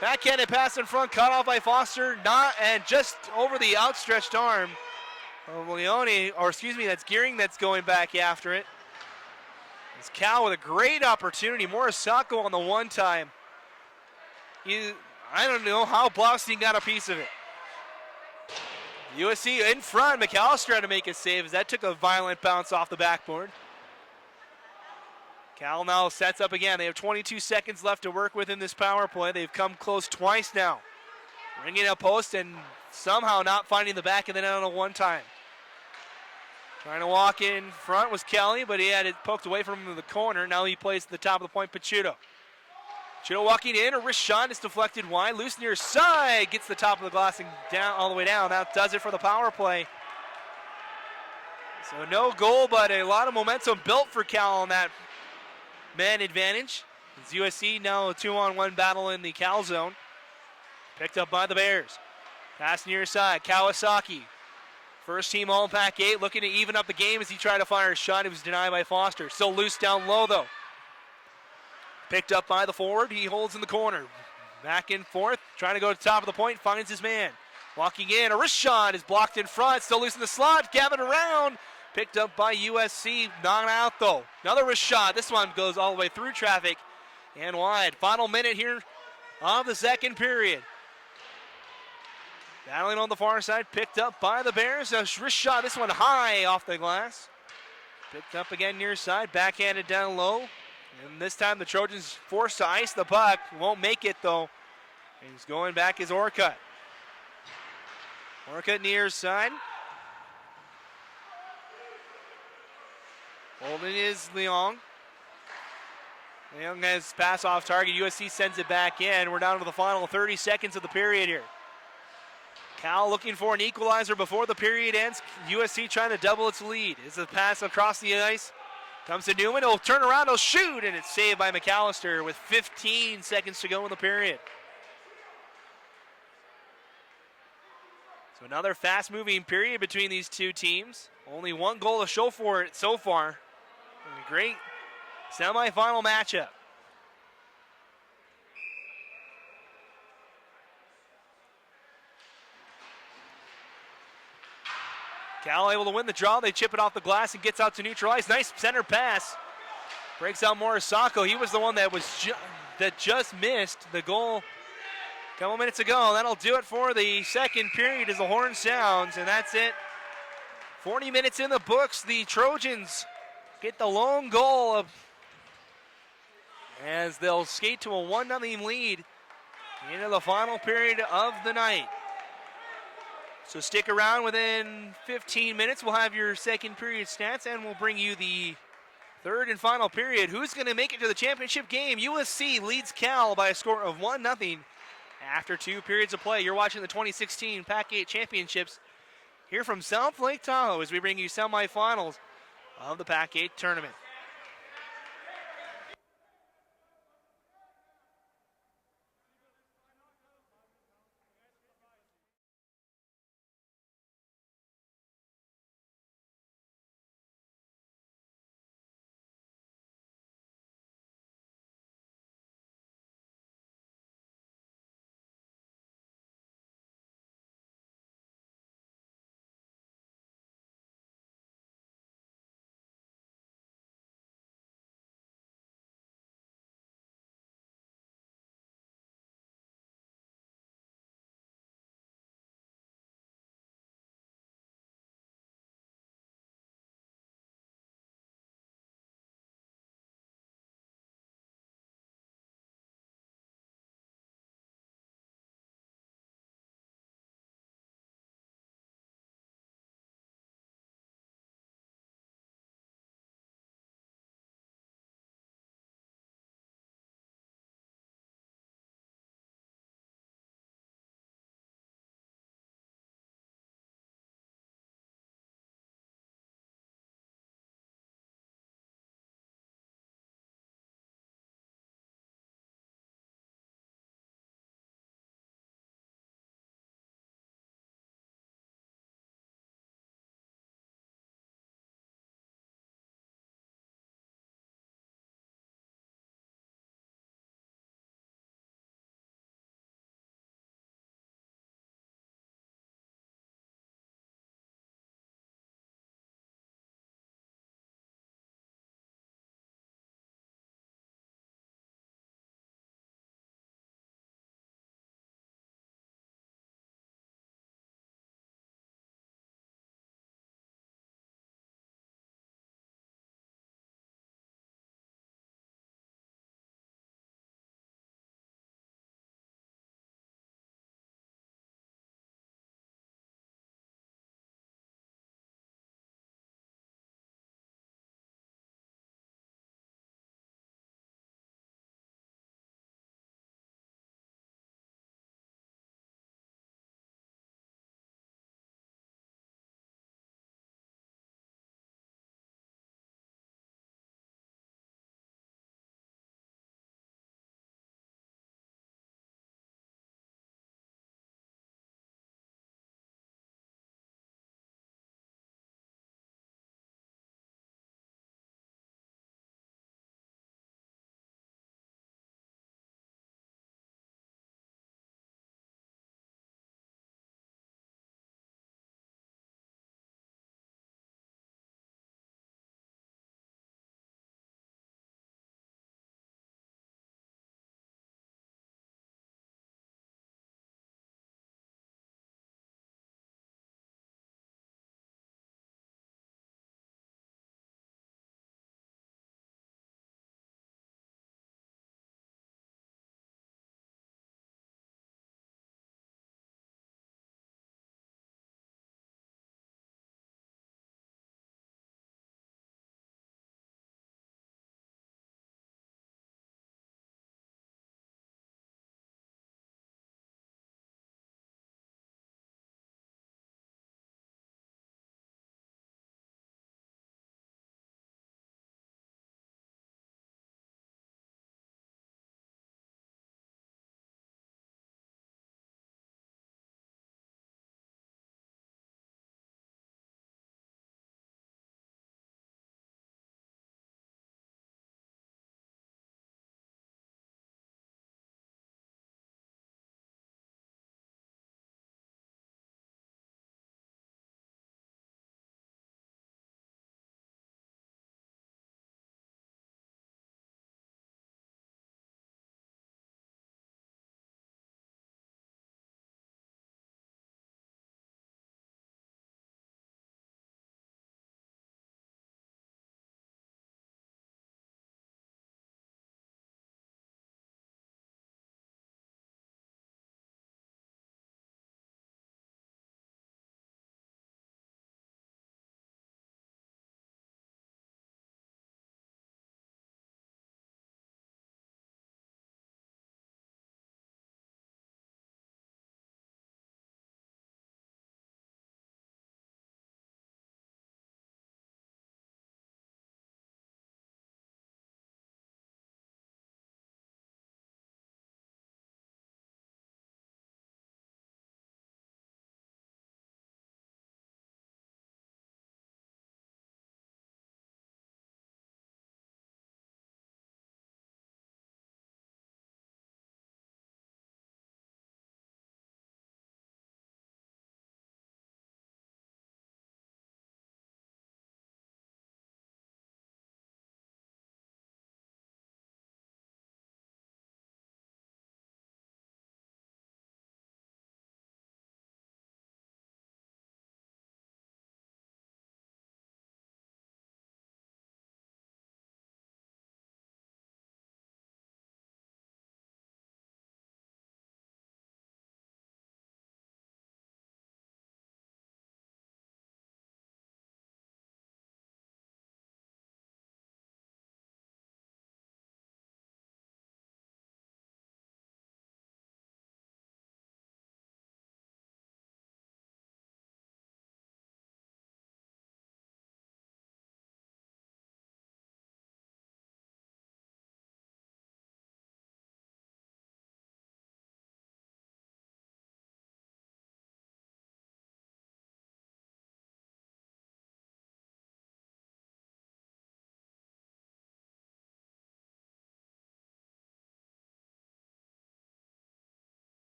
S1: Backhanded pass in front, cut off by Foster, and just over the outstretched arm of Leone, or excuse me, that's Gearing that's going back after it. It's Cal with a great opportunity. Morisako on the one time. I don't know how Blaustein got a piece of it. USC in front. McAllister had to make a save as that took a violent bounce off the backboard. Cal now sets up again. They have 22 seconds left to work with in this power play. They've come close twice now. Ringing a post and somehow not finding the back of the net on a one time. Trying to walk in front was Kelly, but he had it poked away from him in the corner. Now he plays to the top of the point, Pachuto. Pachuto walking in, a wrist shot is deflected wide. Loose near side, gets the top of the glass and down all the way down. That does it for the power play. So no goal, but a lot of momentum built for Cal on that man advantage. It's USC now a 2-on-1 battle in the Cal zone. Picked up by the Bears. Pass near side, Kawasaki. First team all PAC-8 looking to even up the game as he tried to fire a shot. It was denied by Foster. Still loose down low though. Picked up by the forward. He holds in the corner. Back and forth. Trying to go to the top of the point. Finds his man. Walking in. A wrist shot is blocked in front. Still loose in the slot. Gathered around. Picked up by USC. Knocked out though. Another wrist shot. This one goes all the way through traffic and wide. Final minute here of the second period. Battling on the far side, picked up by the Bears. A wrist shot, this one high off the glass. Picked up again near side, backhanded down low. And this time the Trojans forced to ice the puck. Won't make it though. And he's going back is Orcutt. Orcutt near side. Holding is Leong. Leong has pass off target. USC sends it back in. We're down to the final 30 seconds of the period here. Cal looking for an equalizer before the period ends. USC trying to double its lead. It's a pass across the ice. Comes to Newman. He'll turn around. He'll shoot. And it's saved by McAllister with 15 seconds to go in the period. So another fast-moving period between these two teams. Only one goal to show for it so far. A great semifinal matchup. Cal able to win the draw. They chip it off the glass and gets out to neutral ice. Nice center pass. Breaks out Morisako. He was the one that just missed the goal a couple minutes ago. That'll do it for the second period as the horn sounds, and that's it. 40 minutes in the books. The Trojans get the lone goal as they'll skate to a 1-0 lead into the final period of the night. So stick around. Within 15 minutes, we'll have your second period stats, and we'll bring you the third and final period. Who's going to make it to the championship game? USC leads Cal by a score of 1-0 after 2 periods of play. You're watching the 2016 PAC-8 Championships here from South Lake Tahoe as we bring you semifinals of the PAC-8 tournament.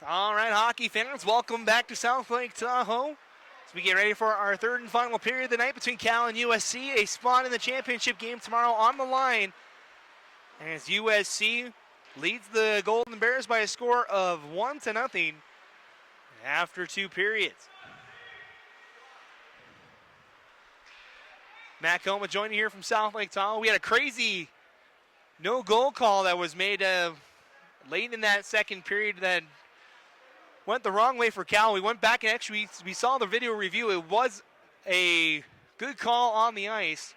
S1: All right, hockey fans, welcome back to South Lake Tahoe. As we get ready for our third and final period of the night between Cal and USC, a spot in the championship game tomorrow on the line. As USC leads the Golden Bears by a score of 1-0 after 2 periods. Matt Coma joining here from South Lake Tahoe. We had a crazy no-goal call that was made late in that second period that went the wrong way for Cal. We went back and actually we saw the video review. It was a good call on the ice.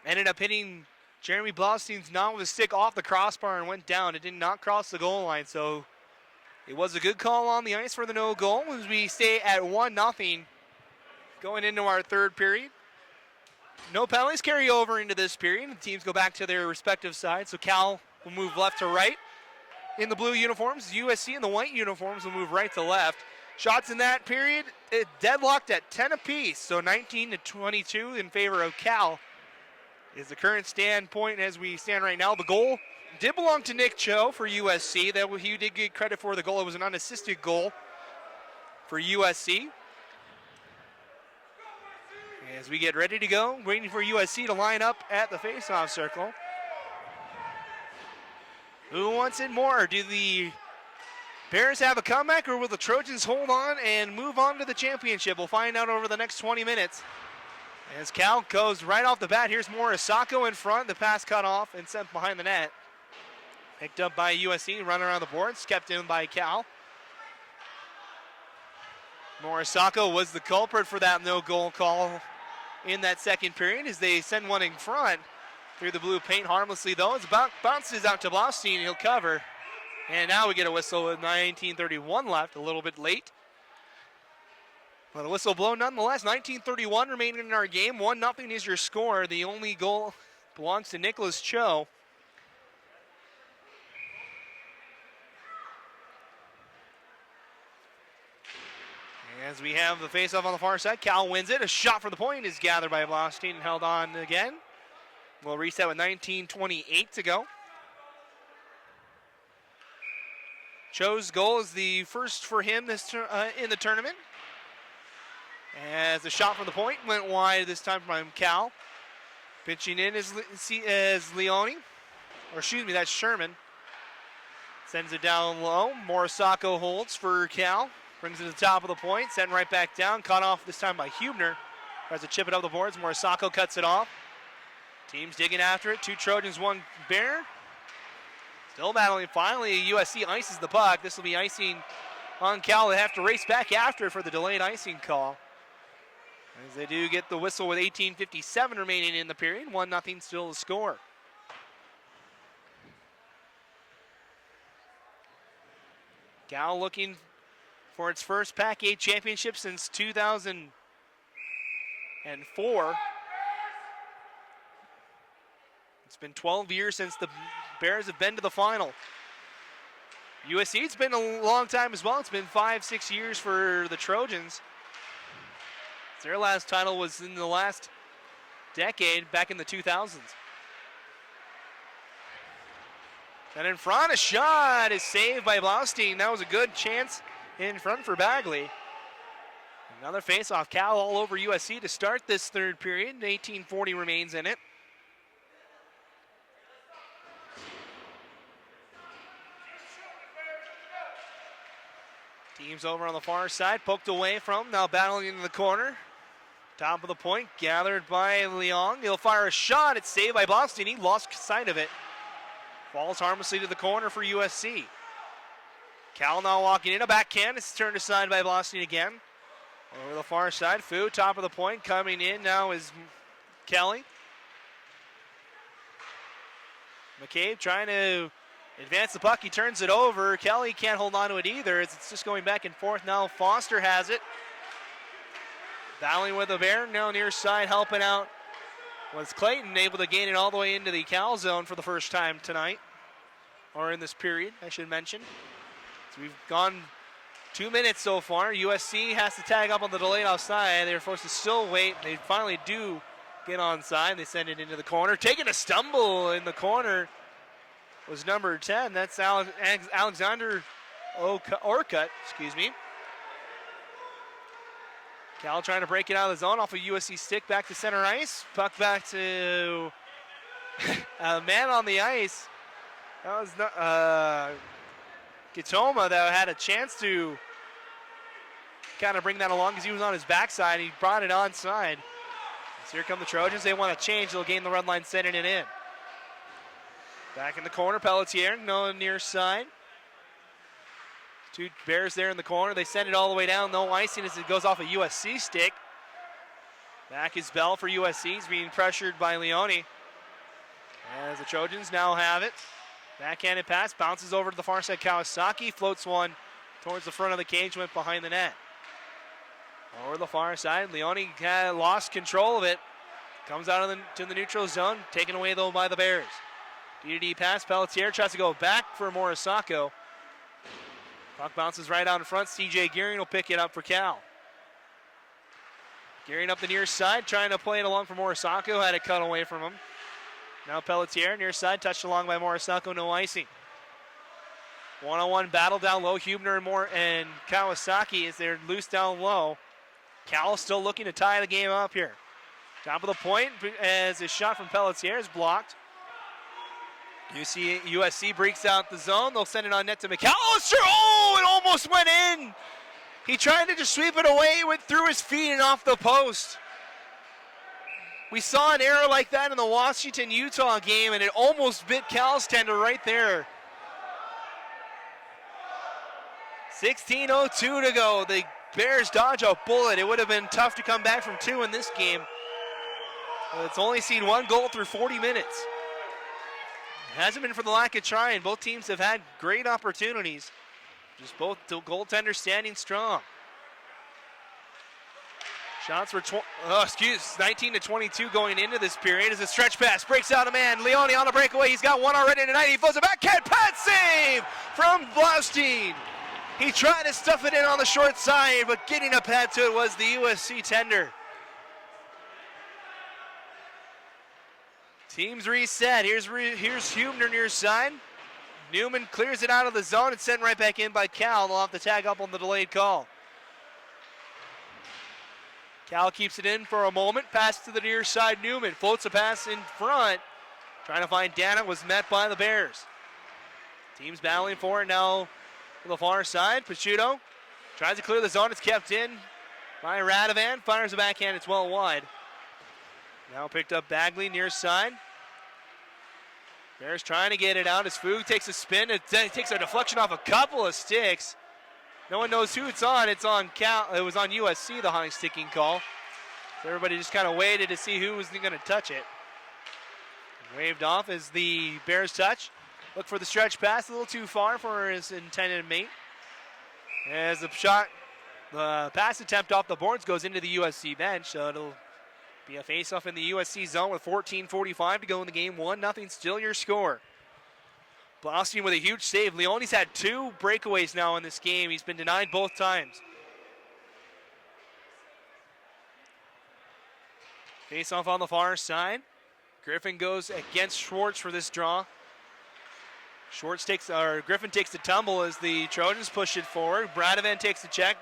S1: Ended up hitting Jeremy Blaustein's knot with a stick off the crossbar and went down. It did not cross the goal line, so it was a good call on the ice for the no goal as we stay at 1-0 going into our third period. No penalties carry over into this period. The teams go back to their respective sides, so Cal will move left to right in the blue uniforms. USC in the white uniforms will move right to left. Shots in that period, it deadlocked at 10 apiece, so 19-22 in favor of Cal is the current standpoint as we stand right now. The goal did belong to Nick Cho for USC. That he did get credit for the goal. It was an unassisted goal for USC. As we get ready to go, waiting for USC to line up at the faceoff circle. Who wants it more? Do the Bears have a comeback, or will the Trojans hold on and move on to the championship? We'll find out over the next 20 minutes. As Cal goes right off the bat, here's Morisako in front. The pass cut off and sent behind the net. Picked up by USC, run around the boards, kept in by Cal. Morisako was the culprit for that no-goal call in that second period as they send one in front through the blue paint harmlessly, though. It bounces out to Blaustein. He'll cover. And now we get a whistle with 19:31 left, a little bit late. But a whistle blown nonetheless. 19:31 remaining in our game. 1-0 is your score. The only goal belongs to Nicholas Cho. As we have the faceoff on the far side, Cal wins it. A shot for the point is gathered by Blaustein and held on again. We'll reset with 19:28 to go. Cho's goal is the first for him this in the tournament. As the shot from the point went wide this time from Cal. Pitching in is Leone. Or excuse me, that's Sherman. Sends it down low. Morisako holds for Cal. Brings it to the top of the point. Sent right back down. Cut off this time by Hubner. Tries to chip it up the boards. Morisako cuts it off. Teams digging after it. 2 Trojans, 1 Bear. Still battling. Finally, USC ices the puck. This will be icing on Cal. They have to race back after it for the delayed icing call. As they do get the whistle with 18:57 remaining in the period. 1-0 still the score. Cal looking for its first PAC-8 championship since 2004. It's been 12 years since the Bears have been to the final. USC, it's been a long time as well. It's been 5-6 years for the Trojans. Their last title was in the last decade, back in the 2000s. And in front, a shot is saved by Blaustein. That was a good chance in front for Bagley. Another face-off. Cal all over USC to start this third period. 18:40 remains in it. Teams over on the far side, poked away from, now battling into the corner. Top of the point, gathered by Leong. He'll fire a shot. It's saved by Blaustein. He lost sight of it. Falls harmlessly to the corner for USC. Cal now walking in, a backhand. It's turned aside by Blaustein again. Over the far side, Fu, top of the point, coming in now is Kelly. McCabe trying to advance the puck. He turns it over. Kelly can't hold on to it either. It's just going back and forth now. Foster has it. Battling with the Bear. Now near side helping out was Clayton, able to gain it all the way into the Cal zone for the first time tonight. Or in this period, I should mention. So we've gone 2 minutes so far. USC has to tag up on the delayed offside. They're forced to still wait. They finally do get onside. They send it into the corner. Taking a stumble in the corner was number 10. That's Alexander Orcutt, excuse me. Cal trying to break it out of the zone off a USC stick back to center ice. Puck back to a man on the ice. That was Gitoma that had a chance to kind of bring that along because he was on his backside. He brought it onside. So here come the Trojans. They want to change. They'll gain the red line, sending it in. Back in the corner, Pelletier, no near side. Two Bears there in the corner. They send it all the way down. No icing as it goes off a USC stick. Back is Bell for USC. He's being pressured by Leone. As the Trojans now have it. Backhanded pass, bounces over to the far side. Kawasaki floats one towards the front of the cage, went behind the net. Over the far side, Leone had lost control of it. Comes out to the neutral zone, taken away though by the Bears. D-to-D pass, Pelletier tries to go back for Morisako. Puck bounces right out in front. CJ Gearing will pick it up for Cal. Gearing up the near side, trying to play it along for Morisako, had it cut away from him. Now Pelletier, near side, touched along by Morisako, no icing. One-on-one battle down low. Hubner and Kawasaki as they're loose down low. Cal still looking to tie the game up here. Top of the point as a shot from Pelletier is blocked. USC breaks out the zone. They'll send it on net to McAllister. Oh, it almost went in. He tried to just sweep it away, went through his feet and off the post. We saw an error like that in the Washington-Utah game, and it almost bit Cal's tender right there. 16:02 to go. The Bears dodge a bullet. It would have been tough to come back from two in this game. It's only seen one goal through 40 minutes. It hasn't been for the lack of trying. Both teams have had great opportunities. Just both goaltenders standing strong. Shots were 19-22 going into this period as a stretch pass breaks out a man. Leone on a breakaway. He's got one already tonight. He floats it back. Pad save from Blaustein. He tried to stuff it in on the short side, but getting a pad to it was the USC tender. Teams reset. Here's Hubner near side. Newman clears it out of the zone and sent right back in by Cal. They'll have to tag up on the delayed call. Cal keeps it in for a moment. Pass to the near side. Newman floats a pass in front. Trying to find Dana, was met by the Bears. Teams battling for it now to the far side. Picciuto tries to clear the zone. It's kept in by Radovan. Fires a backhand. It's well wide. Now picked up Bagley near side. Bears trying to get it out as Foog takes a spin. It takes a deflection off a couple of sticks. No one knows who it's on. It's on Cal. It was on USC, the high sticking call. So everybody just kind of waited to see who was going to touch it. Waved off as the Bears touch. Look for the stretch pass, a little too far for his intended mate. As the pass attempt off the boards goes into the USC bench, so it'll be a face-off in the USC zone with 14:45 to go in the game. 1-0 still your score. Blaustein with a huge save. Leone's had two breakaways now in this game. He's been denied both times. Face-off on the far side. Griffin goes against Schwartz for this draw. Griffin takes the tumble as the Trojans push it forward. Bradovan takes the check,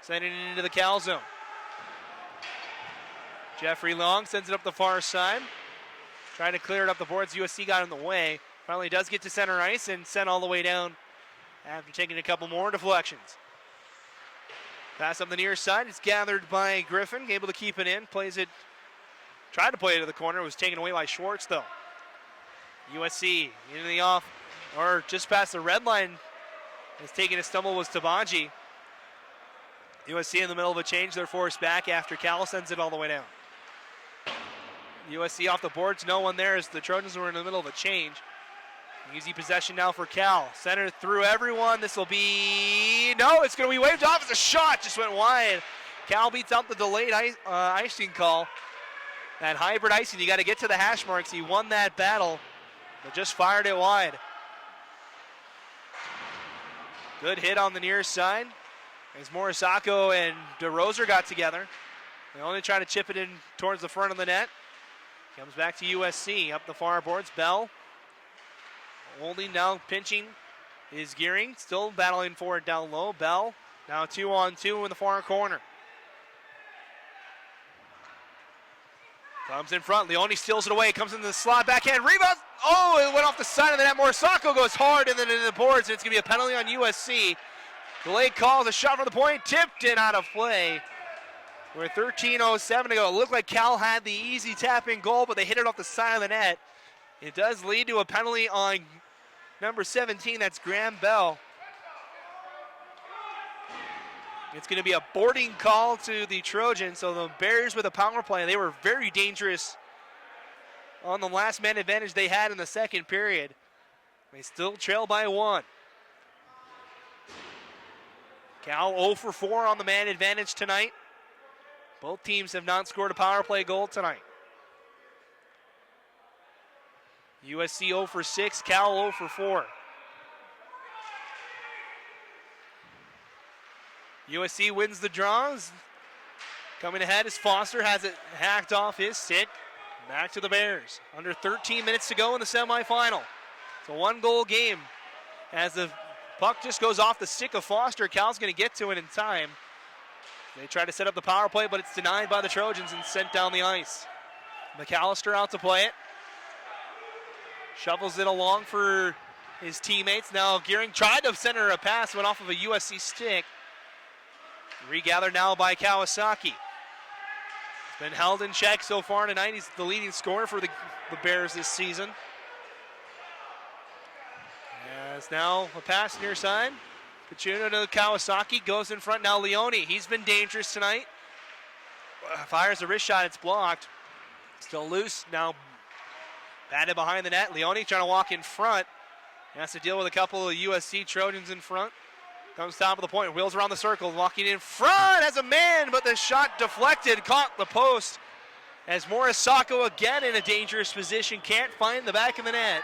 S1: sending it into the Cal zone. Jeffrey Long sends it up the far side. Trying to clear it up the boards. USC got in the way. Finally does get to center ice and sent all the way down after taking a couple more deflections. Pass up the near side. It's gathered by Griffin. Able to keep it in. Tried to play it to the corner. Was taken away by Schwartz though. USC into the off, or just past the red line. Has taken a stumble was Tabanji. USC in the middle of a change. They're forced back after Cal sends it all the way down. USC off the boards. No one there as the Trojans were in the middle of a change. Easy possession now for Cal. Center through everyone. This will be... No, it's going to be waved off as a shot. Just went wide. Cal beats out the delayed icing call. That hybrid icing, you got to get to the hash marks. He won that battle, but just fired it wide. Good hit on the near side. As Morisako and DeRoser got together. They only try to chip it in towards the front of the net. Comes back to USC. Up the far boards. Bell holding now, pinching is Gearing, still battling for it down low. Bell now 2-on-2 in the far corner. Comes in front, Leone steals it away, comes into the slot, backhand, rebound. Oh, it went off the side of the net. Morisako goes hard and then into the boards, and it's going to be a penalty on USC. Delayed calls, a shot from the point, tipped and out of play. We're 13:07 to go. It looked like Cal had the easy tap-in goal, but they hit it off the side of the net. It does lead to a penalty on number 17, that's Graham Bell. It's going to be a boarding call to the Trojans, so the Bears with a power play. They were very dangerous on the last man advantage they had in the second period. They still trail by 1. Cal 0 for 4 on the man advantage tonight. Both teams have not scored a power play goal tonight. USC 0 for 6, Cal 0 for 4. USC wins the draws. Coming ahead is Foster, has it hacked off his stick. Back to the Bears. Under 13 minutes to go in the semifinal. It's a 1-goal game. As the puck just goes off the stick of Foster, Cal's going to get to it in time. They try to set up the power play, but it's denied by the Trojans and sent down the ice. McAllister out to play it. Shovels it along for his teammates. Now Gearing tried to center a pass, went off of a USC stick. Regathered now by Kawasaki. He's been held in check so far tonight. He's the leading scorer for the Bears this season. As now a pass near side. Pacino to Kawasaki, goes in front now Leone. He's been dangerous tonight. Fires a wrist shot, it's blocked. Still loose, now batted behind the net. Leone trying to walk in front. He has to deal with a couple of USC Trojans in front. Comes top of the point, wheels around the circle, walking in front as a man, but the shot deflected, caught the post. As Morisako again in a dangerous position, can't find the back of the net.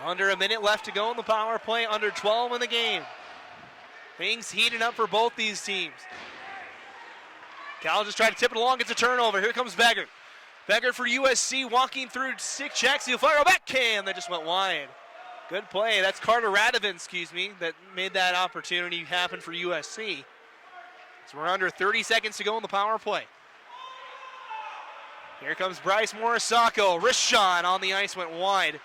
S1: Under a minute left to go in the power play, under 12 in the game. Things heating up for both these teams. Cal just tried to tip it along, gets a turnover. Here comes Beggart. Beggart for USC, walking through stick checks. He'll fire a backhand that just went wide. Good play. That's Carter Radovan, that made that opportunity happen for USC. So we're under 30 seconds to go in the power play. Here comes Bryce Morisako. Wrist shot on the ice, went wide.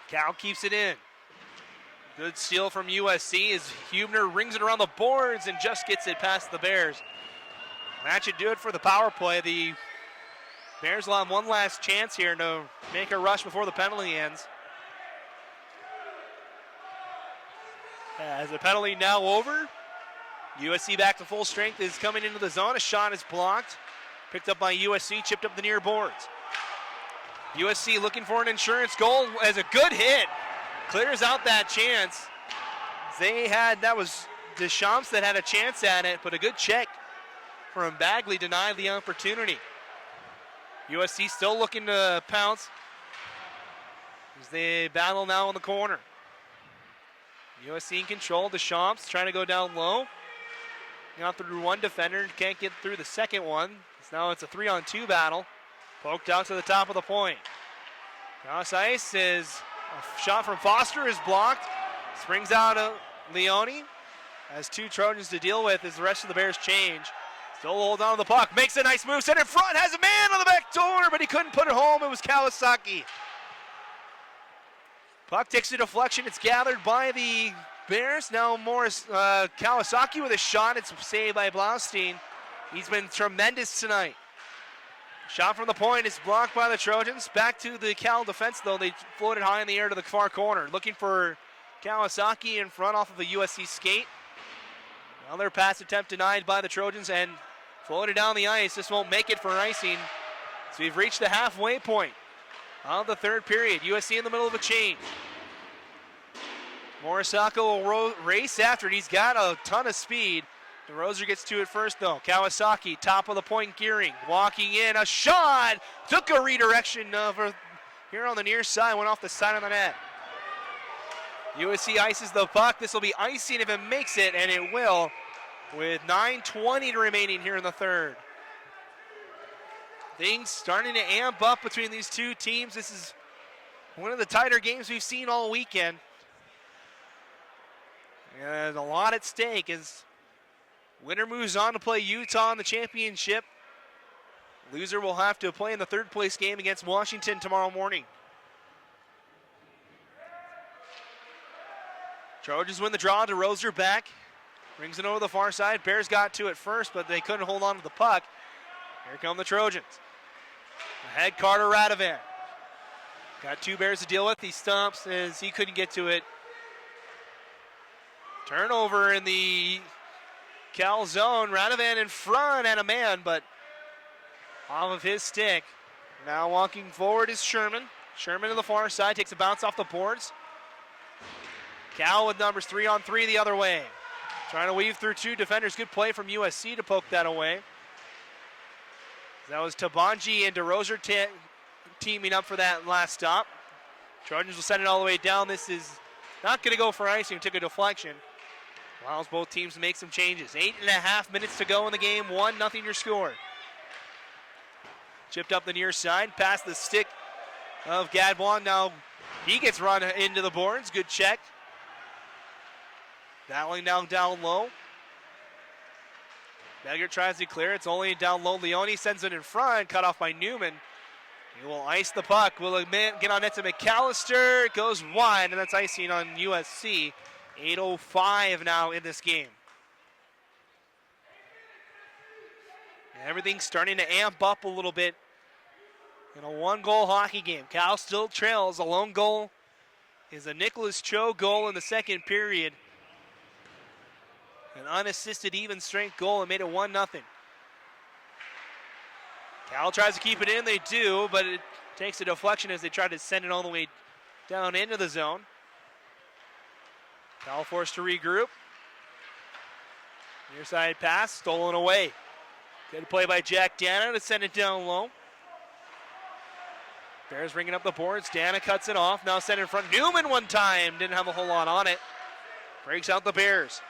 S1: Cal keeps it in. Good steal from USC as Hubner rings it around the boards and just gets it past the Bears. That should do it for the power play. The Bears will have one last chance here to make a rush before the penalty ends. As the penalty now over, USC back to full strength is coming into the zone. A shot is blocked. Picked up by USC, chipped up the near boards. USC looking for an insurance goal as a good hit. Clears out that chance. That was Deschamps that had a chance at it, but a good check from Bagley denied the opportunity. USC still looking to pounce as they battle now in the corner. USC in control. Deschamps trying to go down low. Got through one defender, can't get through the second one. Now it's a 3-on-2 battle. Poked out to the top of the point. Cross ice is a shot from Foster is blocked. Springs out of Leone. Has two Trojans to deal with as the rest of the Bears change. Still holds on to the puck. Makes a nice move. Set in front. Has a man on the back door, but he couldn't put it home. It was Kawasaki. Puck takes a deflection. It's gathered by the Bears. Now Kawasaki with a shot. It's saved by Blaustein. He's been tremendous tonight. Shot from the point is blocked by the Trojans. Back to the Cal defense, though. They floated high in the air to the far corner. Looking for Kawasaki in front off of a USC skate. Another pass attempt denied by the Trojans and floated down the ice. This won't make it for icing. So we've reached the halfway point of the third period. USC in the middle of a change. Morisako will race after it. He's got a ton of speed. DeRozier gets to it first, though. Kawasaki, top of the point, Gearing. Walking in, a shot! Took a redirection over here on the near side, went off the side of the net. USC ices the puck. This will be icing if it makes it, and it will, with 9:20 remaining here in the third. Things starting to amp up between these two teams. This is one of the tighter games we've seen all weekend. And a lot at stake as winner moves on to play Utah in the championship. Loser will have to play in the third place game against Washington tomorrow morning. Trojans win the draw. DeRozier back. Brings it over the far side. Bears got to it first, but they couldn't hold on to the puck. Here come the Trojans. Ahead Carter Radovan. Got two Bears to deal with. He stumps as he couldn't get to it. Turnover in the Cal zone. Radovan in front and a man, but off of his stick. Now walking forward is Sherman. Sherman to the far side, takes a bounce off the boards. Cal with numbers 3-on-3 the other way. Trying to weave through two defenders. Good play from USC to poke that away. That was Tabanji and DeRozier teaming up for that last stop. Trojans will send it all the way down. This is not going to go for icing. Took a deflection. Allows both teams to make some changes. 8.5 minutes to go in the game. 1-0 your score. Chipped up the near side. Past the stick of Gadbois. Now he gets run into the boards. Good check. Battling down low. Beggar tries to clear. It's only down low. Leone sends it in front. Cut off by Newman. He will ice the puck. Will get on net to McAllister. It goes wide, and that's icing on USC. 8:05 now in this game. And everything's starting to amp up a little bit in a one-goal hockey game. Cal still trails. A lone goal is a Nicholas Cho goal in the second period. An unassisted even strength goal and made it 1-0. Cal tries to keep it in, they do, but it takes a deflection as they try to send it all the way down into the zone. Cal forced to regroup. Near side pass, stolen away. Good play by Jack Dana to send it down low. Bears bringing up the boards. Dana cuts it off. Now sent in front. Newman one time. Didn't have a whole lot on it. Breaks out the Bears.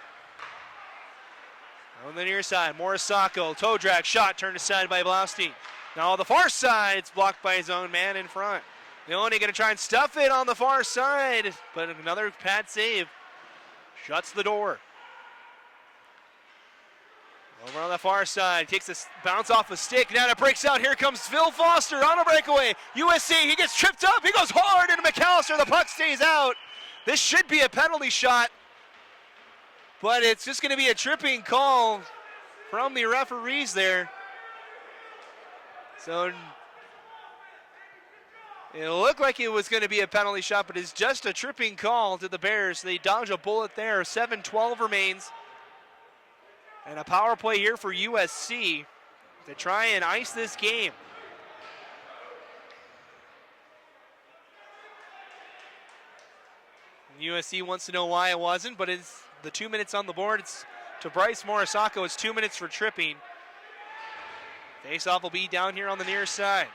S1: On the near side, Morisako, toe drag, shot turned aside by Blaustein. Now on the far side, it's blocked by his own man in front. Leone going to try and stuff it on the far side, but another pad save shuts the door. Over on the far side, takes a bounce off a stick, now it breaks out. Here comes Phil Foster on a breakaway. USC, he gets tripped up, he goes hard into McAllister, the puck stays out. This should be a penalty shot, but it's just going to be a tripping call from the referees there. So it looked like it was going to be a penalty shot, but it's just a tripping call to the Bears. They dodge a bullet there. 7:12 remains. And a power play here for USC to try and ice this game. USC wants to know why it wasn't, but it's the 2 minutes on the board. It's to Bryce Morisako. It's 2 minutes for tripping. Face-off will be down here on the near side.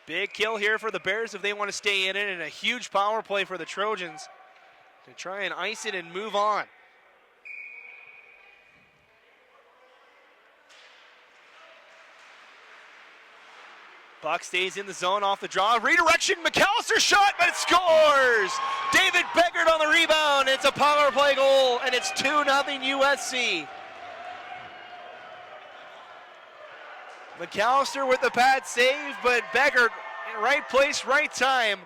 S1: Big kill here for the Bears if they want to stay in it, and a huge power play for the Trojans to try and ice it and move on. Puck stays in the zone off the draw. Redirection, McAllister shot, but it scores! David Beggard on the rebound. It's a power play goal, and it's 2-0 USC. McAllister with the pad save, but Beggard in right place, right time.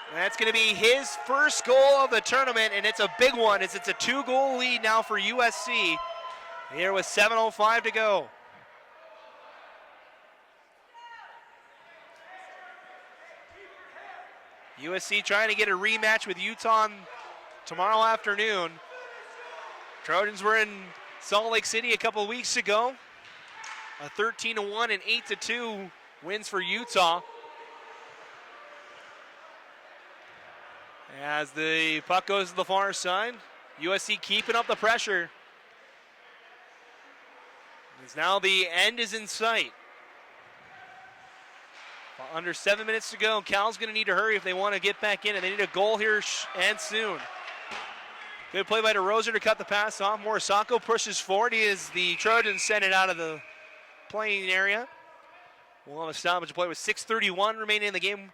S1: And that's going to be his first goal of the tournament, and it's a big one. It's a 2-goal lead now for USC. Here with 7:05 to go. USC trying to get a rematch with Utah tomorrow afternoon. Trojans were in Salt Lake City a couple of weeks ago. A 13-1 and 8-2 wins for Utah. As the puck goes to the far side, USC keeping up the pressure. As now the end is in sight. Under 7 minutes to go. Cal's going to need to hurry if they want to get back in, and they need a goal here and soon. Good play by DeRozier to cut the pass off. Morisako pushes forward. He is the Trojans send it out of the playing area. We'll have a stoppage play with 6:31 remaining in the game.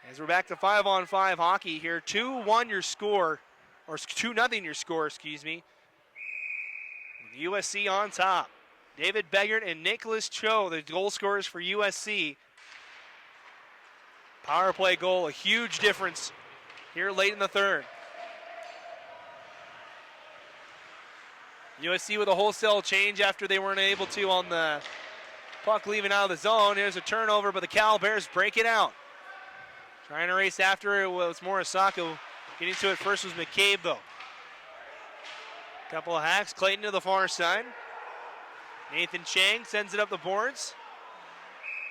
S1: As we're back to 5-on-5 hockey here. 2-1 your score, or 2-0 your score, excuse me. With USC on top. David Beggart and Nicholas Cho, the goal scorers for USC. Power play goal, a huge difference here late in the third. USC with a wholesale change after they weren't able to on the puck leaving out of the zone. Here's a turnover, but the Cal Bears break it out. Trying to race after it was Morisako. Getting to it first was McCabe, though. Couple of hacks. Clayton to the far side. Nathan Chang sends it up the boards.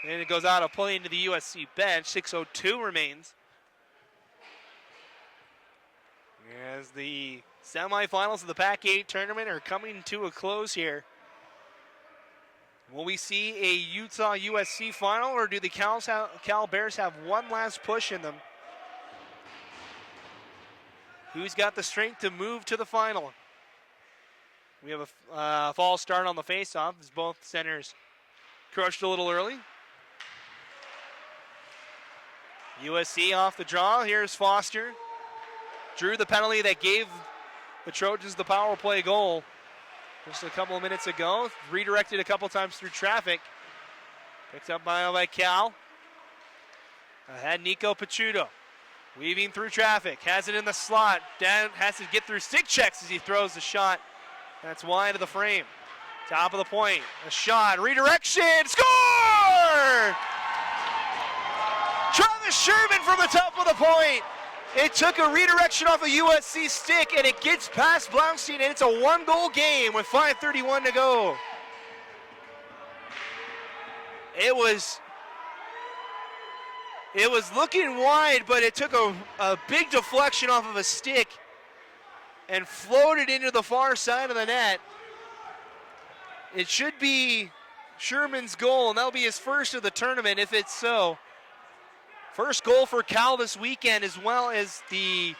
S1: And it goes out of play into the USC bench. 6:02 remains. As the semifinals of the PAC-8 tournament are coming to a close here. Will we see a Utah-USC final, or do the Cal Bears have one last push in them? Who's got the strength to move to the final? We have a false start on the faceoff as both centers crushed a little early. USC off the draw. Here's Foster. Drew the penalty that gave the Trojans the power play goal just a couple of minutes ago. Redirected a couple times through traffic. Picked up by Cal. Ahead Nico Pachuto. Weaving through traffic. Has it in the slot. Dan has to get through stick checks as he throws the shot. That's wide of the frame. Top of the point. A shot. Redirection. Score! Travis Sherman from the top of the point. It took a redirection off a USC stick, and it gets past Blaustein, and it's a one-goal game with 5:31 to go. It was looking wide, but it took a big deflection off of a stick and floated into the far side of the net. It should be Sherman's goal, and that'll be his first of the tournament if it's so. First goal for Cal this weekend, as well as the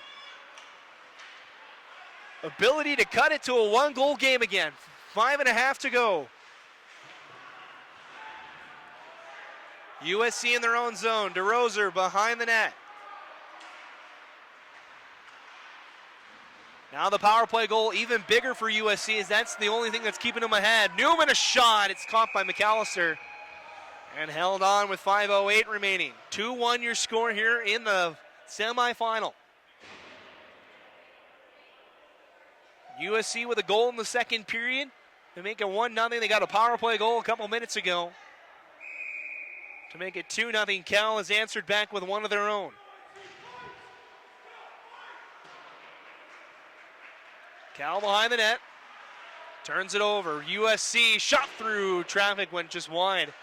S1: ability to cut it to a one-goal game again. 5.5 to go. USC in their own zone. DeRoser behind the net. Now the power play goal even bigger for USC, as that's the only thing that's keeping them ahead. Newman a shot. It's caught by McAllister. And held on with 5:08 remaining. 2-1 your score here in the semifinal. USC with a goal in the second period. They make it 1-0. They got a power play goal a couple minutes ago. To make it 2-0, Cal has answered back with one of their own. Cal behind the net. Turns it over. USC shot through traffic, went just wide.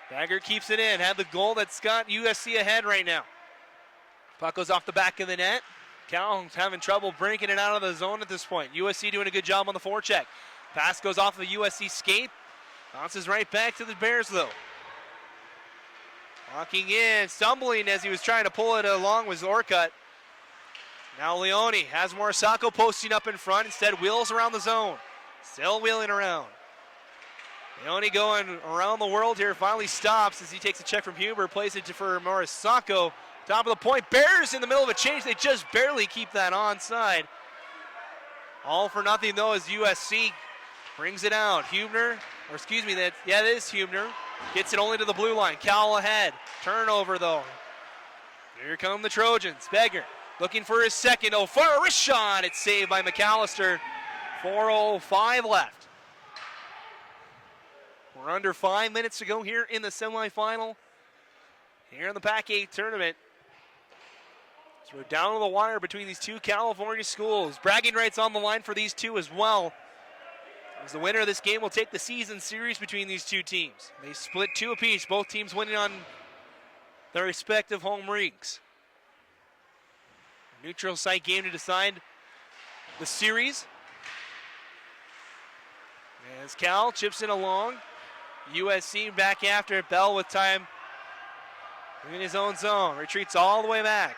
S1: Bagger keeps it in. Had the goal that's got USC ahead right now. Puck goes off the back of the net. Cal having trouble breaking it out of the zone at this point. USC doing a good job on the forecheck. Pass goes off of the USC skate. Bounces right back to the Bears, though. Walking in, stumbling as he was trying to pull it along was Orcutt. Now Leone has Morisako posting up in front. Instead, wheels around the zone. Still wheeling around. Leone going around the world here, finally stops as he takes a check from Huber, plays it for Morisako. Top of the point, Bears in the middle of a change. They just barely keep that onside. All for nothing, though, as USC brings it out. Huebner, or excuse me, that is Huebner. Gets it only to the blue line. Cal ahead. Turnover, though. Here come the Trojans. Beggar looking for his second. Oh, for a wrist shot. It's saved by McAllister. 4:05 left. We're under 5 minutes to go here in the semifinal. Here in the PAC-8 tournament. So we're down to the wire between these two California schools. Bragging rights on the line for these two as well. As the winner of this game will take the season series between these two teams. They split 2 apiece, both teams winning on their respective home rinks. Neutral site game to decide the series. As Cal chips it along. USC back after it. Bell with time in his own zone. Retreats all the way back.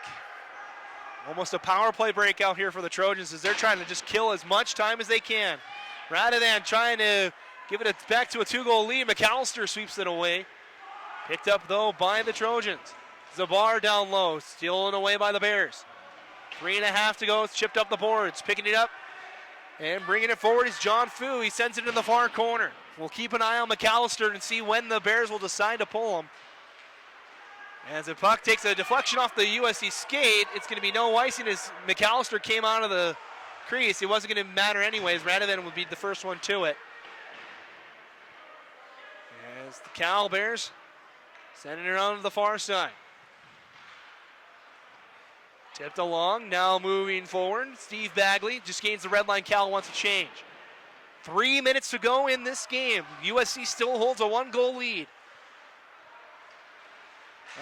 S1: Almost a power play breakout here for the Trojans as they're trying to just kill as much time as they can. Rather than trying to give it back to a 2-goal lead, McAllister sweeps it away. Picked up, though, by the Trojans. Zabar down low, stealing away by the Bears. 3.5 to go. It's chipped up the boards. Picking it up and bringing it forward is John Fu. He sends it in the far corner. We'll keep an eye on McAllister and see when the Bears will decide to pull him. As the puck takes a deflection off the USC skate, it's going to be no icing as McAllister came out of the crease. It wasn't going to matter anyways. Radovan would be the first one to it. As the Cal Bears sending it around to the far side. Tipped along, now moving forward. Steve Bagley just gains the red line. Cal wants a change. 3 minutes to go in this game. USC still holds a 1-goal lead.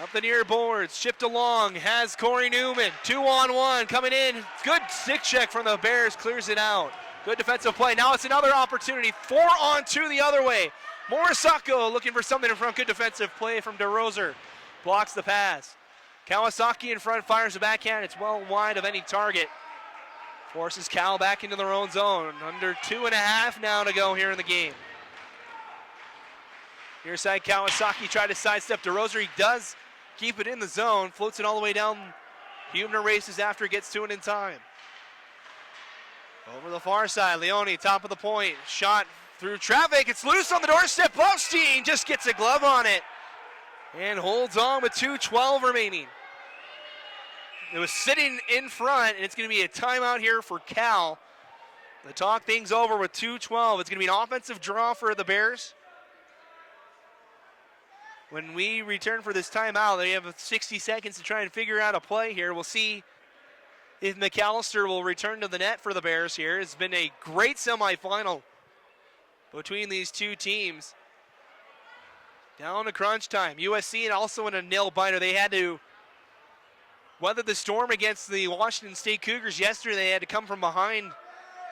S1: Up the near boards, chipped along, has Corey Newman. 2-on-1 coming in. Good stick check from the Bears, clears it out. Good defensive play. Now it's another opportunity. 4-on-2 the other way. Morisako looking for something in front. Good defensive play from DeRoser. Blocks the pass. Kawasaki in front, fires a backhand. It's well wide of any target. Forces Cal back into their own zone. Under 2.5 now to go here in the game. Near side, Kawasaki tried to sidestep DeRoser. He does keep it in the zone. Floats it all the way down. Hubner races after, gets to it in time. Over the far side, Leone, top of the point. Shot through traffic. It's loose on the doorstep. Blaustein just gets a glove on it and holds on with 2:12 remaining. It was sitting in front, and it's going to be a timeout here for Cal to talk things over with 2:12. It's going to be an offensive draw for the Bears. When we return for this timeout, they have 60 seconds to try and figure out a play here. We'll see if McAllister will return to the net for the Bears here. It's been a great semifinal between these two teams. Down to crunch time. USC and also in a nail-biter. They had to weather the storm against the Washington State Cougars yesterday. They had to come from behind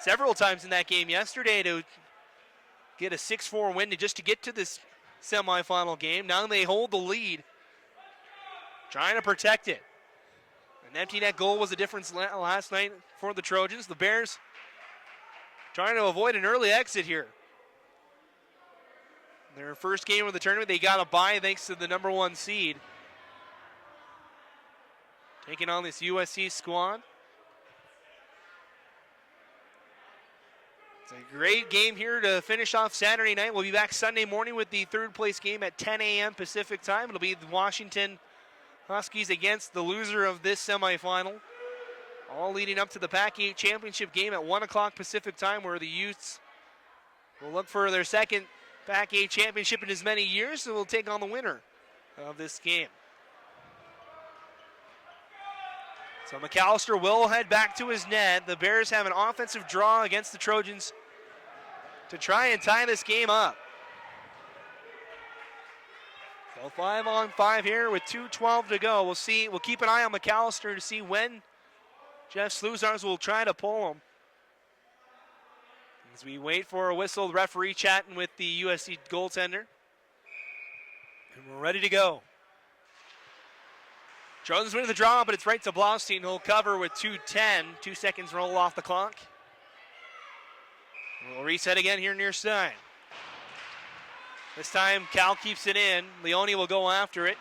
S1: several times in that game yesterday to get a 6-4 win just to get to this semifinal game. Now they hold the lead, trying to protect it. An empty net goal was the difference last night for the Trojans. The Bears trying to avoid an early exit here. Their first game of the tournament, they got a bye thanks to the number 1 seed. Taking on this USC squad. It's a great game here to finish off Saturday night. We'll be back Sunday morning with the third place game at 10 a.m. Pacific time. It'll be the Washington Huskies against the loser of this semifinal. All leading up to the PAC-8 championship game at 1 o'clock Pacific time, where the Utes will look for their second PAC-8 championship in as many years, and will take on the winner of this game. So McAllister will head back to his net. The Bears have an offensive draw against the Trojans to try and tie this game up. So 5-on-5 here with 2:12 to go. We'll see. We'll keep an eye on McAllister to see when Jeff Sluzars will try to pull him. As we wait for a whistle, the referee chatting with the USC goaltender. And we're ready to go. Trojans win the draw, but it's right to Blaustein, who'll cover with 2:10. 2 seconds roll off the clock. We'll reset again here near side. This time, Cal keeps it in. Leone will go after it.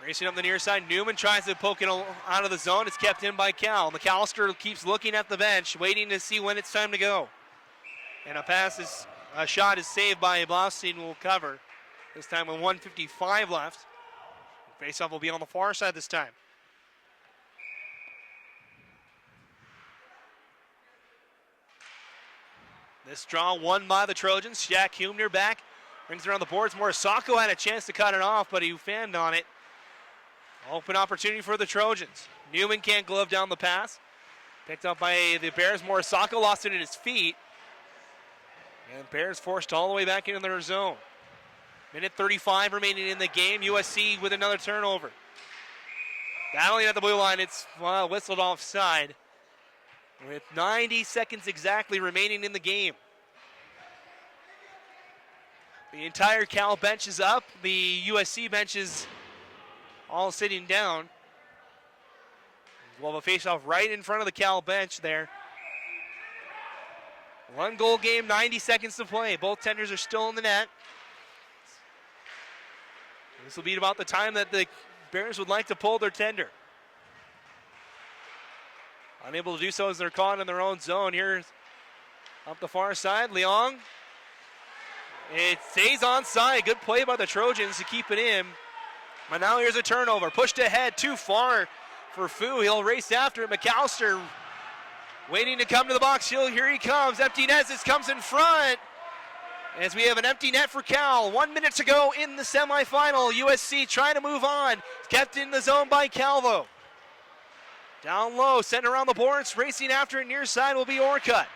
S1: Racing up the near side. Newman tries to poke it out of the zone. It's kept in by Cal. McAllister keeps looking at the bench, waiting to see when it's time to go. And a shot is saved by Blaustein, will cover. This time with 1:55 left. Faceoff will be on the far side this time. This draw won by the Trojans. Shaq Hubner back. Brings it around the boards. Morisako had a chance to cut it off, but he fanned on it. Open opportunity for the Trojans. Newman can't glove down the pass. Picked up by the Bears. Morisako lost it at his feet. And Bears forced all the way back into their zone. Minute 35 remaining in the game. USC with another turnover. Battling at the blue line. It's whistled offside. With 90 seconds exactly remaining in the game. The entire Cal bench is up. The USC bench is all sitting down. We'll have a face-off right in front of the Cal bench there. 1 goal game, 90 seconds to play. Both tenders are still in the net. This will be about the time that the Bears would like to pull their tender. Unable to do so as they're caught in their own zone. Here's up the far side, Leong. It stays onside. Good play by the Trojans to keep it in. But now here's a turnover. Pushed ahead too far for Fu. He'll race after it. McAllister waiting to come to the box. Here he comes. Empty net. This comes in front. As we have an empty net for Cal. 1 minute to go in the semifinal. USC trying to move on. Kept in the zone by Calvo. Down low, sent around the boards. Racing after it near side will be Orcutt.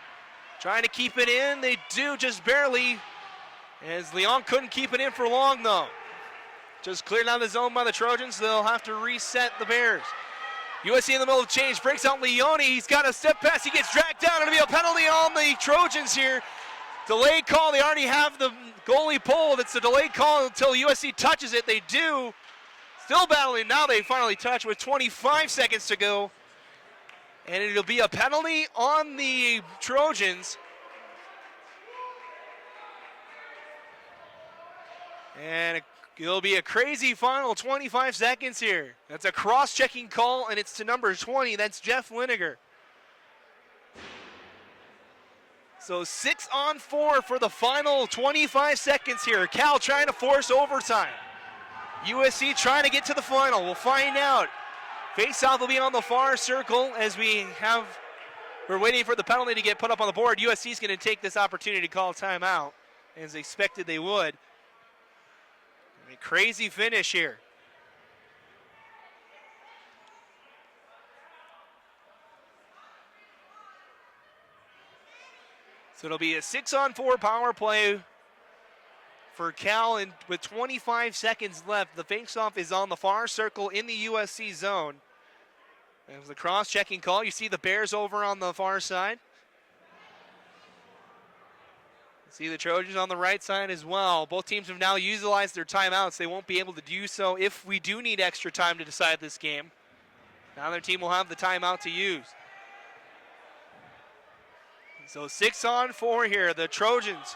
S1: Trying to keep it in. They do just barely. As Leon couldn't keep it in for long though. Just cleared out of the zone by the Trojans. They'll have to reset the Bears. USC in the middle of change. Breaks out Leone. He's got a step pass. He gets dragged down. It'll be a penalty on the Trojans here. Delayed call. They already have the goalie pulled. It's a delayed call until USC touches it. They do. Still battling. Now they finally touch with 25 seconds to go. And it'll be a penalty on the Trojans. And it'll be a crazy final 25 seconds here. That's a cross-checking call, and it's to number 20. That's Jeff Winiger. So 6-on-4 for the final 25 seconds here. Cal trying to force overtime. USC trying to get to the final. We'll find out. Face-off will be on the far circle as we're waiting for the penalty to get put up on the board. USC is going to take this opportunity to call timeout, as expected they would. A crazy finish here. So it'll be a 6-on-4 power play for Cal, and with 25 seconds left, the face-off is on the far circle in the USC zone. There's the cross-checking call. You see the Bears over on the far side. See the Trojans on the right side as well. Both teams have now utilized their timeouts. They won't be able to do so if we do need extra time to decide this game. Now their team will have the timeout to use. So 6-on-4 here. The Trojans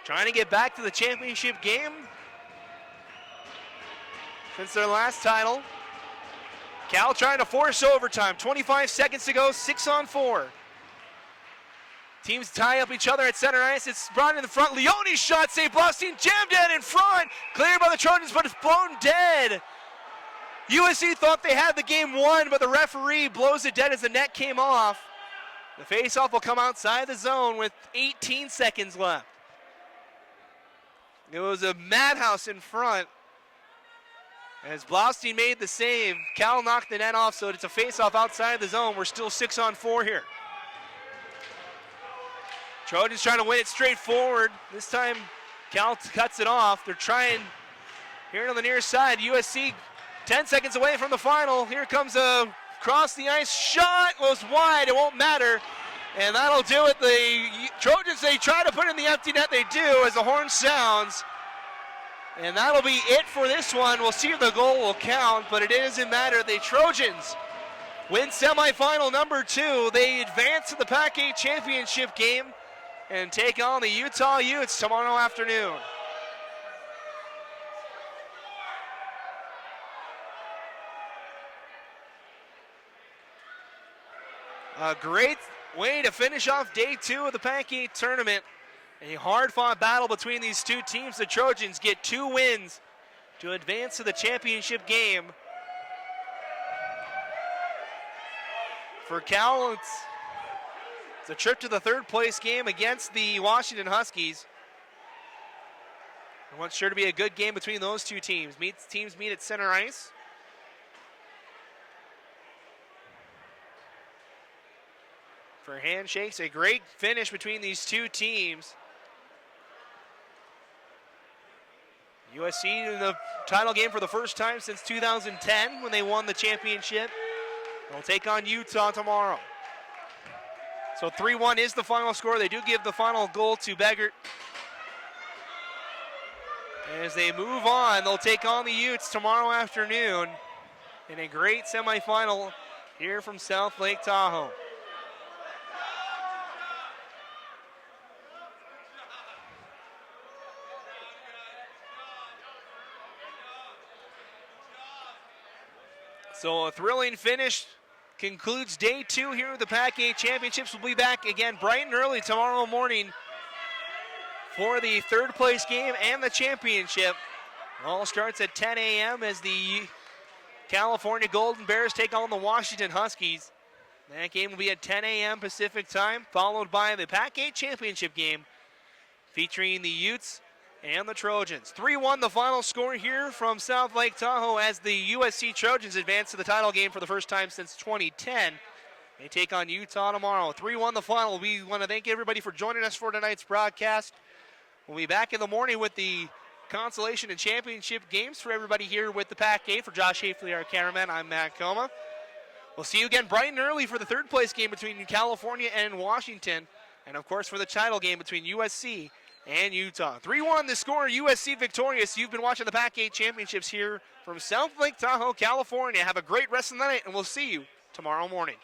S1: trying to get back to the championship game since their last title. Cal trying to force overtime. 25 seconds to go, 6-on-4. Teams tie up each other at center ice. It's brought in the front. Leone's shot saved. Blaustein jammed in front. Cleared by the Trojans, but it's blown dead. USC thought they had the game won, but the referee blows it dead as the net came off. The face-off will come outside the zone with 18 seconds left. It was a madhouse in front. As Blaustein made the save, Cal knocked the net off, so it's a face-off outside the zone. We're still 6-on-4 here. Trojans trying to win it straight forward. This time, Cal cuts it off. They're trying here on the near side. USC 10 seconds away from the final. Here comes a cross the ice shot. Was wide. It won't matter. And that'll do it. The Trojans, they try to put in the empty net. They do as the horn sounds. And that'll be it for this one. We'll see if the goal will count, but it doesn't matter. The Trojans win semifinal number 2. They advance to the PAC-8 championship game and take on the Utah Utes tomorrow afternoon. A great way to finish off day 2 of the PAC-8 tournament. A hard-fought battle between these two teams. The Trojans get 2 wins to advance to the championship game. For Cal, it's a trip to the 3rd place game against the Washington Huskies. And what's sure to be a good game between those two teams. Teams meet at center ice. For handshakes, a great finish between these two teams. USC in the title game for the first time since 2010 when they won the championship. They'll take on Utah tomorrow. So 3-1 is the final score. They do give the final goal to Beggart. As they move on, they'll take on the Utes tomorrow afternoon in a great semifinal here from South Lake Tahoe. So a thrilling finish concludes day 2 here of the PAC-8 Championships. We'll be back again bright and early tomorrow morning for the third place game and the championship. It all starts at 10 a.m. as the California Golden Bears take on the Washington Huskies. That game will be at 10 a.m. Pacific time, followed by the PAC-8 Championship game featuring the Utes and the Trojans. 3-1 the final score here from South Lake Tahoe as the USC Trojans advance to the title game for the first time since 2010. They take on Utah tomorrow. 3-1 the final. We want to thank everybody for joining us for tonight's broadcast. We'll be back in the morning with the consolation and championship games for everybody here with the PAC-8. For Josh Hafley, our cameraman, I'm Matt Coma. We'll see you again bright and early for the third place game between California and Washington. And of course for the title game between USC and Utah. 3-1 the score, USC victorious. You've been watching the PAC-8 Championships here from South Lake Tahoe, California. Have a great rest of the night, and we'll see you tomorrow morning.